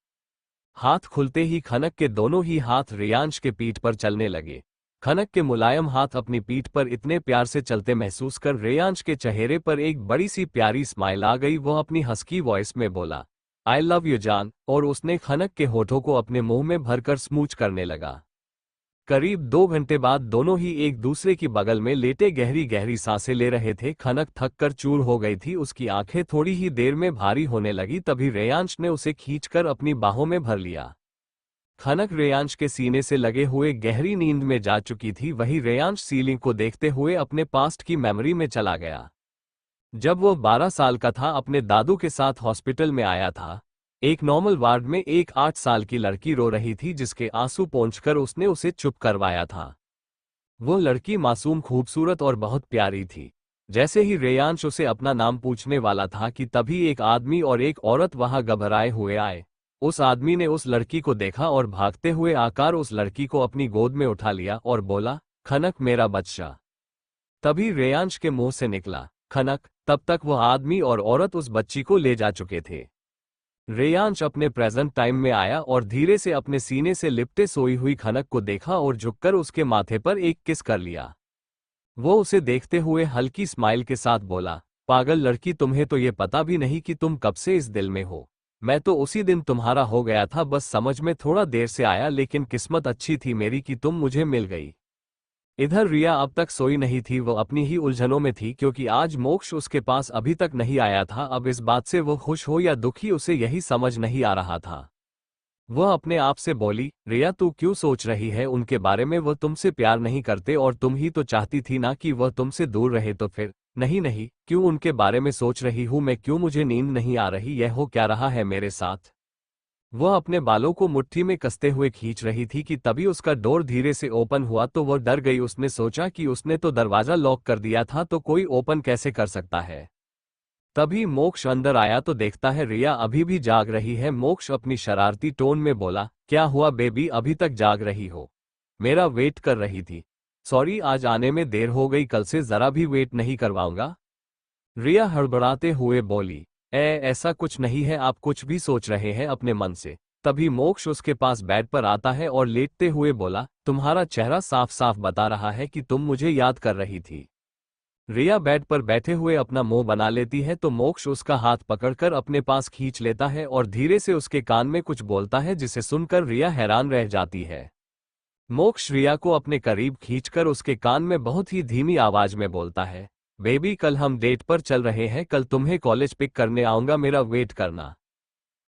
हाथ खुलते ही खनक के दोनों ही हाथ रेयांश के पीठ पर चलने लगे। खनक के मुलायम हाथ अपनी पीठ पर इतने प्यार से चलते महसूस कर रेयांश के चेहरे पर एक बड़ी सी प्यारी स्माइल आ गई। वह अपनी हस्की वॉइस में बोला, आई लव यू जान, और उसने खनक के होठों को अपने मुंह में भरकर स्मूच करने लगा। करीब 2 घंटे बाद दोनों ही एक दूसरे की बगल में लेटे गहरी गहरी सांसें ले रहे थे। खनक थक कर चूर हो गई थी। उसकी आंखें थोड़ी ही देर में भारी होने लगी। तभी रेयांश ने उसे खींचकर अपनी बाहों में भर लिया। खनक रेयांश के सीने से लगे हुए गहरी नींद में जा चुकी थी। वही रेयांश सीलिंग को देखते हुए अपने पास्ट की मेमोरी में चला गया। जब वो 12 साल का था, अपने दादू के साथ हॉस्पिटल में आया था। एक नॉर्मल वार्ड में एक 8 साल की लड़की रो रही थी जिसके आंसू पोंछकर उसने उसे चुप करवाया था। वो लड़की मासूम, खूबसूरत और बहुत प्यारी थी। जैसे ही रेयांश उसे अपना नाम पूछने वाला था कि तभी एक आदमी और एक औरत वहां घबराए हुए आए। उस आदमी ने उस लड़की को देखा और भागते हुए आकर उस लड़की को अपनी गोद में उठा लिया और बोला, खनक मेरा बच्चा। तभी रेयांश के मुंह से निकला, खनक। तब तक वह आदमी और औरत उस बच्ची को ले जा चुके थे। रेयांश अपने प्रेजेंट टाइम में आया और धीरे से अपने सीने से लिपटे सोई हुई खनक को देखा और झुककर उसके माथे पर एक किस कर लिया। वो उसे देखते हुए हल्की स्माइल के साथ बोला, पागल लड़की, तुम्हें तो ये पता भी नहीं कि तुम कब से इस दिल में हो। मैं तो उसी दिन तुम्हारा हो गया था, बस समझ में थोड़ा देर से आया, लेकिन किस्मत अच्छी थी मेरी कि तुम मुझे मिल गई। इधर रिया अब तक सोई नहीं थी। वो अपनी ही उलझनों में थी क्योंकि आज मोक्ष उसके पास अभी तक नहीं आया था। अब इस बात से वो खुश हो या दुखी उसे यही समझ नहीं आ रहा था। वह अपने आप से बोली, रिया तू क्यों सोच रही है उनके बारे में? वो तुमसे प्यार नहीं करते और तुम ही तो चाहती थी ना कि वह तुमसे दूर रहे, तो फिर? नहीं नहीं, क्यों उनके बारे में सोच रही हूं मैं? क्यों मुझे नींद नहीं आ रही? यह हो क्या रहा है मेरे साथ? वह अपने बालों को मुट्ठी में कसते हुए खींच रही थी कि तभी उसका डोर धीरे से ओपन हुआ तो वह डर गई। उसने सोचा कि उसने तो दरवाजा लॉक कर दिया था, तो कोई ओपन कैसे कर सकता है। तभी मोक्ष अंदर आया तो देखता है रिया अभी भी जाग रही है। मोक्ष अपनी शरारती टोन में बोला, क्या हुआ बेबी, अभी तक जाग रही हो? मेरा वेट कर रही थी। सॉरी, आज आने में देर हो गई, कल से जरा भी वेट नहीं करवाऊंगा। रिया हड़बड़ाते हुए बोली, ऐसा कुछ नहीं है, आप कुछ भी सोच रहे हैं अपने मन से। तभी मोक्ष उसके पास बेड पर आता है और लेटते हुए बोला, तुम्हारा चेहरा साफ साफ बता रहा है कि तुम मुझे याद कर रही थी। रिया बेड पर बैठे हुए अपना मुंह बना लेती है तो मोक्ष उसका हाथ पकड़कर अपने पास खींच लेता है और धीरे से उसके कान में कुछ बोलता है जिसे सुनकर रिया हैरान रह जाती है। मोक्ष रिया को अपने करीब खींचकर उसके कान में बहुत ही धीमी आवाज में बोलता है, बेबी कल हम डेट पर चल रहे हैं, कल तुम्हें कॉलेज पिक करने आऊंगा, मेरा वेट करना।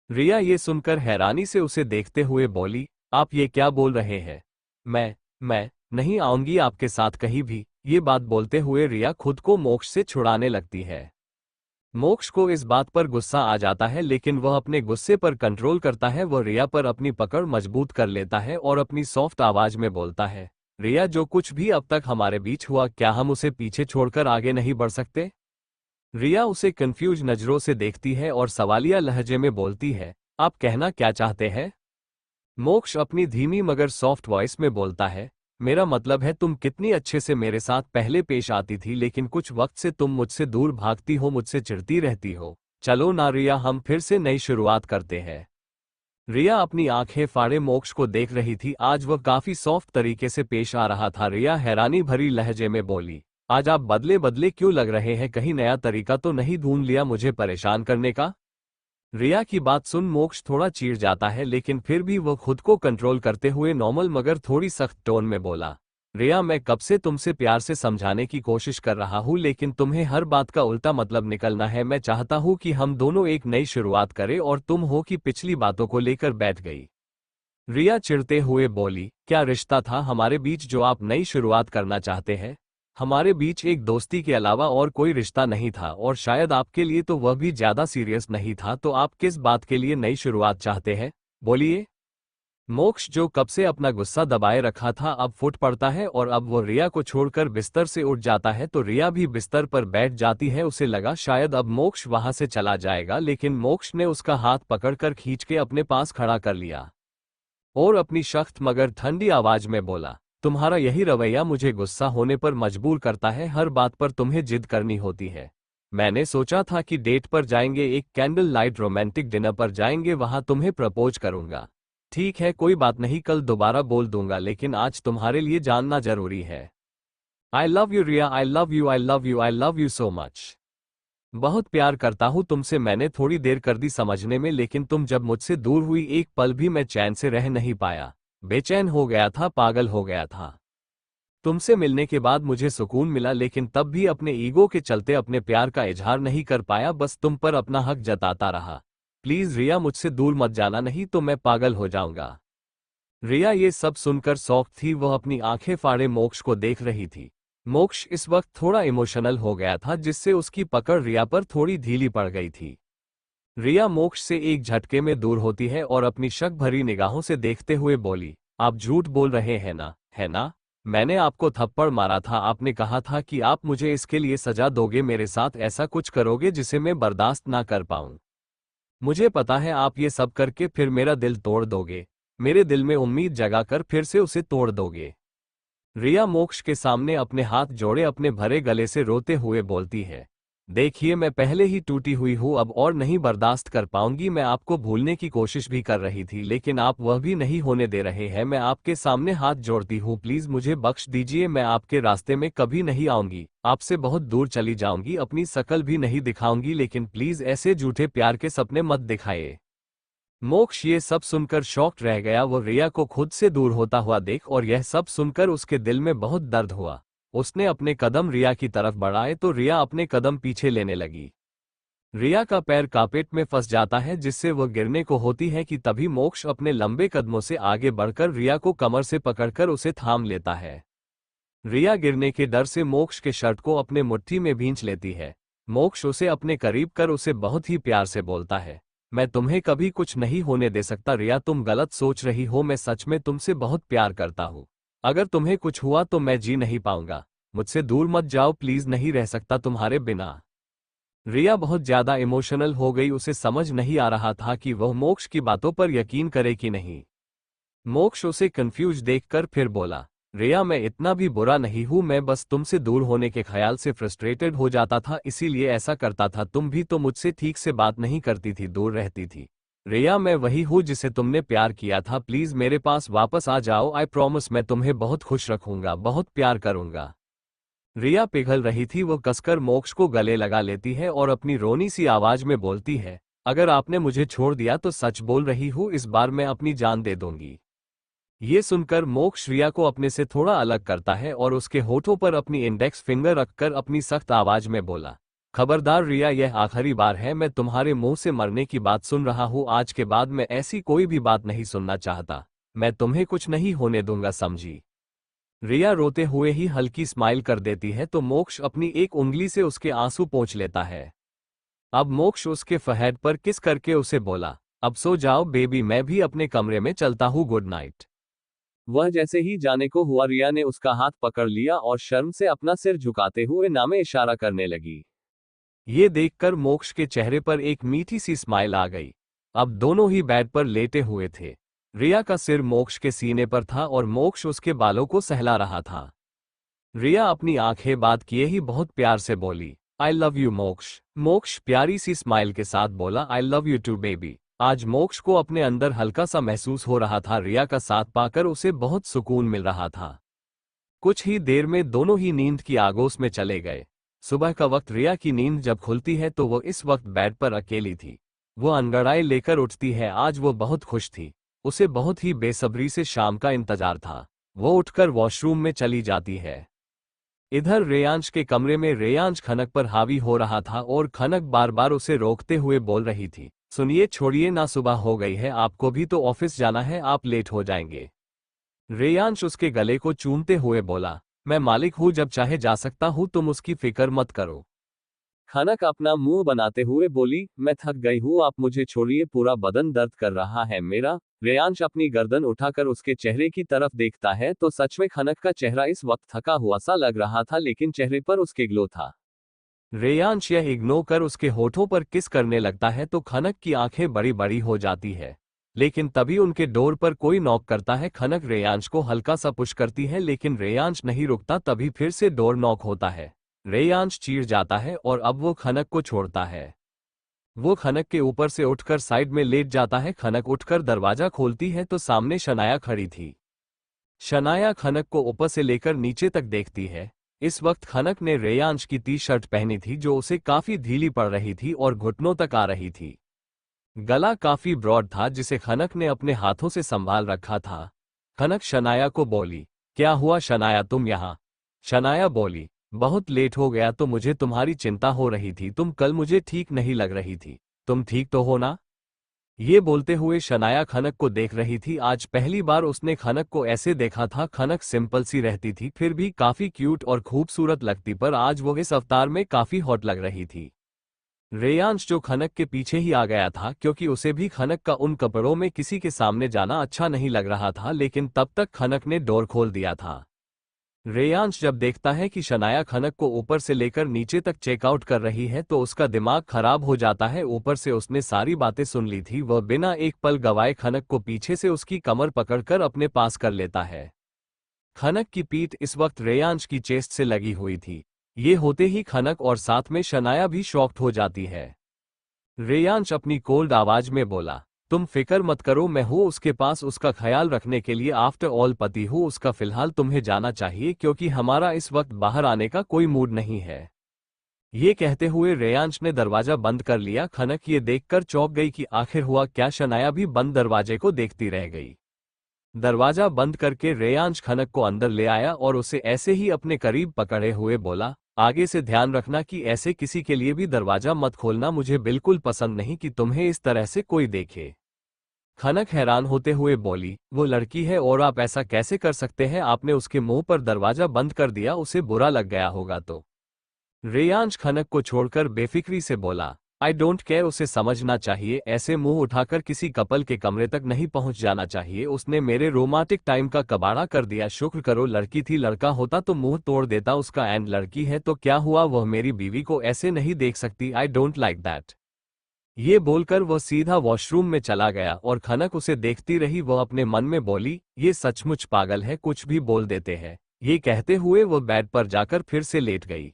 रिया ये सुनकर हैरानी से उसे देखते हुए बोली, आप ये क्या बोल रहे हैं? मैं नहीं आऊंगी आपके साथ कहीं भी। ये बात बोलते हुए रिया खुद को मोक्ष से छुड़ाने लगती है। मोक्ष को इस बात पर गुस्सा आ जाता है लेकिन वह अपने गुस्से पर कंट्रोल करता है। वह रिया पर अपनी पकड़ मजबूत कर लेता है और अपनी सॉफ्ट आवाज में बोलता है, रिया जो कुछ भी अब तक हमारे बीच हुआ, क्या हम उसे पीछे छोड़कर आगे नहीं बढ़ सकते? रिया उसे कंफ्यूज नजरों से देखती है और सवालिया लहजे में बोलती है, आप कहना क्या चाहते हैं? मोक्ष अपनी धीमी मगर सॉफ्ट वॉइस में बोलता है, मेरा मतलब है तुम कितनी अच्छे से मेरे साथ पहले पेश आती थी लेकिन कुछ वक्त से तुम मुझसे दूर भागती हो, मुझसे चिढ़ती रहती हो। चलो ना रिया, हम फिर से नई शुरुआत करते हैं। रिया अपनी आंखें फाड़े मोक्ष को देख रही थी। आज वह काफी सॉफ्ट तरीके से पेश आ रहा था। रिया हैरानी भरी लहजे में बोली, आज आप बदले बदले क्यों लग रहे हैं? कहीं नया तरीका तो नहीं ढूंढ लिया मुझे परेशान करने का? रिया की बात सुन मोक्ष थोड़ा चीड़ जाता है लेकिन फिर भी वो खुद को कंट्रोल करते हुए नॉर्मल मगर थोड़ी सख्त टोन में बोला, रिया मैं कब से तुमसे प्यार से समझाने की कोशिश कर रहा हूँ लेकिन तुम्हें हर बात का उल्टा मतलब निकलना है। मैं चाहता हूँ कि हम दोनों एक नई शुरुआत करें और तुम हो कि पिछली बातों को लेकर बैठ गई। रिया चिढ़ते हुए बोली, क्या रिश्ता था हमारे बीच जो आप नई शुरुआत करना चाहते हैं? हमारे बीच एक दोस्ती के अलावा और कोई रिश्ता नहीं था और शायद आपके लिए तो वह भी ज्यादा सीरियस नहीं था, तो आप किस बात के लिए नई शुरुआत चाहते हैं? बोलिए। मोक्ष जो कब से अपना गुस्सा दबाए रखा था अब फूट पड़ता है और अब वो रिया को छोड़कर बिस्तर से उठ जाता है तो रिया भी बिस्तर पर बैठ जाती है। उसे लगा शायद अब मोक्ष वहां से चला जाएगा लेकिन मोक्ष ने उसका हाथ पकड़कर खींच के अपने पास खड़ा कर लिया और अपनी सख्त मगर ठंडी आवाज में बोला, तुम्हारा यही रवैया मुझे गुस्सा होने पर मजबूर करता है, हर बात पर तुम्हें जिद करनी होती है। मैंने सोचा था कि डेट पर जाएंगे, एक कैंडल लाइट रोमांटिक डिनर पर जाएंगे, वहां तुम्हें प्रपोज करूंगा। ठीक है कोई बात नहीं, कल दोबारा बोल दूंगा लेकिन आज तुम्हारे लिए जानना जरूरी है। I love you Riya, I love you, I love you, I love you so much. बहुत प्यार करता हूं तुमसे। मैंने थोड़ी देर कर दी समझने में लेकिन तुम जब मुझसे दूर हुई एक पल भी मैं चैन से रह नहीं पाया। बेचैन हो गया था, पागल हो गया था। तुमसे मिलने के बाद मुझे सुकून मिला लेकिन तब भी अपने ईगो के चलते अपने प्यार का इजहार नहीं कर पाया, बस तुम पर अपना हक जताता रहा। प्लीज रिया मुझसे दूर मत जाना, नहीं तो मैं पागल हो जाऊंगा। रिया ये सब सुनकर सॉफ्ट थी, वह अपनी आंखें फाड़े मोक्ष को देख रही थी। मोक्ष इस वक्त थोड़ा इमोशनल हो गया था जिससे उसकी पकड़ रिया पर थोड़ी ढीली पड़ गई थी। रिया मोक्ष से एक झटके में दूर होती है और अपनी शक भरी निगाहों से देखते हुए बोली, आप झूठ बोल रहे हैं ना, है ना? मैंने आपको थप्पड़ मारा था, आपने कहा था कि आप मुझे इसके लिए सजा दोगे, मेरे साथ ऐसा कुछ करोगे जिसे मैं बर्दाश्त ना कर पाऊं। मुझे पता है आप ये सब करके फिर मेरा दिल तोड़ दोगे, मेरे दिल में उम्मीद जगाकर फिर से उसे तोड़ दोगे। रिया मोक्ष के सामने अपने हाथ जोड़े अपने भरे गले से रोते हुए बोलती है, देखिए मैं पहले ही टूटी हुई हूँ, अब और नहीं बर्दाश्त कर पाऊंगी। मैं आपको भूलने की कोशिश भी कर रही थी लेकिन आप वह भी नहीं होने दे रहे हैं। मैं आपके सामने हाथ जोड़ती हूँ, प्लीज मुझे बख्श दीजिए। मैं आपके रास्ते में कभी नहीं आऊंगी, आपसे बहुत दूर चली जाऊंगी, अपनी शकल भी नहीं दिखाऊंगी, लेकिन प्लीज ऐसे झूठे प्यार के सपने मत दिखाए। मोक्ष ये सब सुनकर शॉक्ड रह गया। वो रिया को खुद से दूर होता हुआ देख और यह सब सुनकर उसके दिल में बहुत दर्द हुआ। उसने अपने कदम रिया की तरफ बढ़ाए तो रिया अपने कदम पीछे लेने लगी। रिया का पैर कारपेट में फंस जाता है जिससे वह गिरने को होती है कि तभी मोक्ष अपने लंबे कदमों से आगे बढ़कर रिया को कमर से पकड़कर उसे थाम लेता है। रिया गिरने के डर से मोक्ष के शर्ट को अपने मुट्ठी में भींच लेती है। मोक्ष उसे अपने करीब कर उसे बहुत ही प्यार से बोलता है, मैं तुम्हें कभी कुछ नहीं होने दे सकता रिया, तुम गलत सोच रही हो, मैं सच में तुमसे बहुत प्यार करता हूँ। अगर तुम्हें कुछ हुआ तो मैं जी नहीं पाऊंगा, मुझसे दूर मत जाओ प्लीज, नहीं रह सकता तुम्हारे बिना। रिया बहुत ज्यादा इमोशनल हो गई, उसे समझ नहीं आ रहा था कि वह मोक्ष की बातों पर यकीन करे कि नहीं। मोक्ष उसे कंफ्यूज देखकर फिर बोला, रिया मैं इतना भी बुरा नहीं हूं, मैं बस तुमसे दूर होने के ख्याल से फ्रस्ट्रेटेड हो जाता था इसीलिए ऐसा करता था। तुम भी तो मुझसे ठीक से बात नहीं करती थी, दूर रहती थी। रिया मैं वही हूँ जिसे तुमने प्यार किया था, प्लीज मेरे पास वापस आ जाओ, आई प्रॉमिस मैं तुम्हें बहुत खुश रखूंगा, बहुत प्यार करूंगा। रिया पिघल रही थी। वो कसकर मोक्ष को गले लगा लेती है और अपनी रोनी सी आवाज में बोलती है, अगर आपने मुझे छोड़ दिया तो सच बोल रही हूँ, इस बार मैं अपनी जान दे दूंगी। ये सुनकर मोक्ष रिया को अपने से थोड़ा अलग करता है और उसके होठों पर अपनी इंडेक्स फिंगर रखकर अपनी सख्त आवाज में बोला, खबरदार रिया, यह आखिरी बार है, मैं तुम्हारे मुंह से मरने की बात सुन रहा हूँ। आज के बाद मैं ऐसी कोई भी बात नहीं सुनना चाहता। मैं तुम्हें कुछ नहीं होने दूंगा, समझी? रिया रोते हुए ही हल्की स्माइल कर देती है तो मोक्ष अपनी एक उंगली से उसके आंसू पोंछ लेता है। अब मोक्ष उसके फहद पर किस करके उसे बोला, अब सो जाओ बेबी, मैं भी अपने कमरे में चलता हूँ, गुड नाइट। वह जैसे ही जाने को हुआ, रिया ने उसका हाथ पकड़ लिया और शर्म से अपना सिर झुकाते हुए ना में इशारा करने लगी। ये देखकर मोक्ष के चेहरे पर एक मीठी सी स्माइल आ गई। अब दोनों ही बेड पर लेटे हुए थे। रिया का सिर मोक्ष के सीने पर था और मोक्ष उसके बालों को सहला रहा था। रिया अपनी आंखें बात किए ही बहुत प्यार से बोली, आई लव यू मोक्ष। मोक्ष प्यारी सी स्माइल के साथ बोला, I love you too baby. आज मोक्ष को अपने अंदर हल्का सा महसूस हो रहा था। रिया का साथ पाकर उसे बहुत सुकून मिल रहा था। कुछ ही देर में दोनों ही नींद की आगोश में चले गए। सुबह का वक्त रिया की नींद जब खुलती है तो वो इस वक्त बेड पर अकेली थी। वो अंगड़ाई लेकर उठती है। आज वो बहुत खुश थी। उसे बहुत ही बेसब्री से शाम का इंतजार था। वो उठकर वॉशरूम में चली जाती है। इधर रेयांश के कमरे में रेयांश खनक पर हावी हो रहा था और खनक बार बार उसे रोकते हुए बोल रही थी, सुनिए छोड़िए ना, सुबह हो गई है, आपको भी तो ऑफिस जाना है, आप लेट हो जाएंगे। रेयांश उसके गले को चूमते हुए बोला, मैं मालिक हूं, जब चाहे जा सकता हूं, तुम उसकी फिक्र मत करो। खनक अपना मुंह बनाते हुए बोली, मैं थक गई हूँ, आप मुझे छोड़िए, पूरा बदन दर्द कर रहा है मेरा। रेयांश अपनी गर्दन उठाकर उसके चेहरे की तरफ देखता है तो सच में खनक का चेहरा इस वक्त थका हुआ सा लग रहा था, लेकिन चेहरे पर उसके ग्लो था। रेयांश यह इग्नोर कर उसके होठों पर किस करने लगता है तो खनक की आंखें बड़ी बड़ी हो जाती है। लेकिन तभी उनके डोर पर कोई नॉक करता है। खनक रेयांश को हल्का सा पुश करती है लेकिन रेयांश नहीं रुकता। तभी फिर से डोर नॉक होता है। रेयांश चीर जाता है और अब वो खनक को छोड़ता है। वो खनक के ऊपर से उठकर साइड में लेट जाता है। खनक उठकर दरवाजा खोलती है तो सामने शनाया खड़ी थी। शनाया खनक को ऊपर से लेकर नीचे तक देखती है। इस वक्त खनक ने रेयांश की टी शर्ट पहनी थी जो उसे काफी ढीली पड़ रही थी और घुटनों तक आ रही थी। गला काफी ब्रॉड था जिसे खनक ने अपने हाथों से संभाल रखा था। खनक शनाया को बोली, क्या हुआ शनाया, तुम यहाँ? शनाया बोली, बहुत लेट हो गया तो मुझे तुम्हारी चिंता हो रही थी, तुम कल मुझे ठीक नहीं लग रही थी, तुम ठीक तो हो ना? ये बोलते हुए शनाया खनक को देख रही थी। आज पहली बार उसने खनक को ऐसे देखा था। खनक सिंपल सी रहती थी फिर भी काफी क्यूट और खूबसूरत लगती, पर आज वो इस अवतार में काफी हॉट लग रही थी। रेयांश जो खनक के पीछे ही आ गया था क्योंकि उसे भी खनक का उन कपड़ों में किसी के सामने जाना अच्छा नहीं लग रहा था, लेकिन तब तक खनक ने डोर खोल दिया था। रेयांश जब देखता है कि शनाया खनक को ऊपर से लेकर नीचे तक चेकआउट कर रही है तो उसका दिमाग खराब हो जाता है। ऊपर से उसने सारी बातें सुन ली थी। वह बिना एक पल गवाए खनक को पीछे से उसकी कमर पकड़कर अपने पास कर लेता है। खनक की पीठ इस वक्त रेयांश की चेस्ट से लगी हुई थी। ये होते ही खनक और साथ में शनाया भी शॉक्ड हो जाती है। रेयांश अपनी कोल्ड आवाज में बोला, तुम फिक्र मत करो, मैं हूँ उसके पास उसका ख्याल रखने के लिए, आफ्टर ऑल पति हूँ उसका, फिलहाल तुम्हें जाना चाहिए क्योंकि हमारा इस वक्त बाहर आने का कोई मूड नहीं है। ये कहते हुए रेयांश ने दरवाजा बंद कर लिया। खनक ये देखकर चौंक गई कि आखिर हुआ क्या। शनाया भी बंद दरवाजे को देखती रह गई। दरवाजा बंद करके रेयांश खनक को अंदर ले आया और उसे ऐसे ही अपने करीब पकड़े हुए बोला, आगे से ध्यान रखना कि ऐसे किसी के लिए भी दरवाजा मत खोलना, मुझे बिल्कुल पसंद नहीं कि तुम्हें इस तरह से कोई देखे। खनक हैरान होते हुए बोली, वो लड़की है और आप ऐसा कैसे कर सकते हैं? आपने उसके मुंह पर दरवाजा बंद कर दिया, उसे बुरा लग गया होगा तो। रेयांश खनक को छोड़कर बेफिक्री से बोला, आई डोंट केयर, उसे समझना चाहिए ऐसे मुंह उठाकर किसी कपल के कमरे तक नहीं पहुंच जाना चाहिए। उसने मेरे रोमांटिक टाइम का कबाड़ा कर दिया। शुक्र करो लड़की थी, लड़का होता तो मुंह तोड़ देता उसका, एंड लड़की है तो क्या हुआ, वह मेरी बीवी को ऐसे नहीं देख सकती। I don't like that. ये बोलकर वह सीधा वॉशरूम में चला गया और खनक उसे देखती रही। वह अपने मन में बोली, ये सचमुच पागल है, कुछ भी बोल देते हैं। ये कहते हुए वह बेड पर जाकर फिर से लेट गई।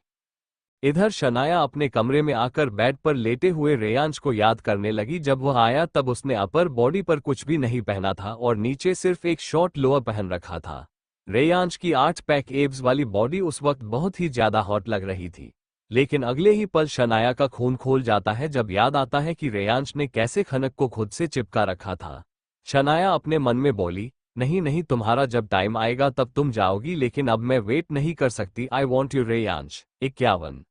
इधर शनाया अपने कमरे में आकर बेड पर लेटे हुए रेयांश को याद करने लगी। जब वह आया तब उसने अपर बॉडी पर कुछ भी नहीं पहना था और नीचे सिर्फ एक शॉर्ट लोअर पहन रखा था। रेयांश की 8 पैक एब्स वाली बॉडी उस वक्त बहुत ही ज्यादा हॉट लग रही थी। लेकिन अगले ही पल शनाया का खून खोल जाता है जब याद आता है कि रेयांश ने कैसे खनक को खुद से चिपका रखा था। शनाया अपने मन में बोली, नहीं नहीं, तुम्हारा जब टाइम आएगा तब तुम जाओगी, लेकिन अब मैं वेट नहीं कर सकती। I want you Reyansh. 51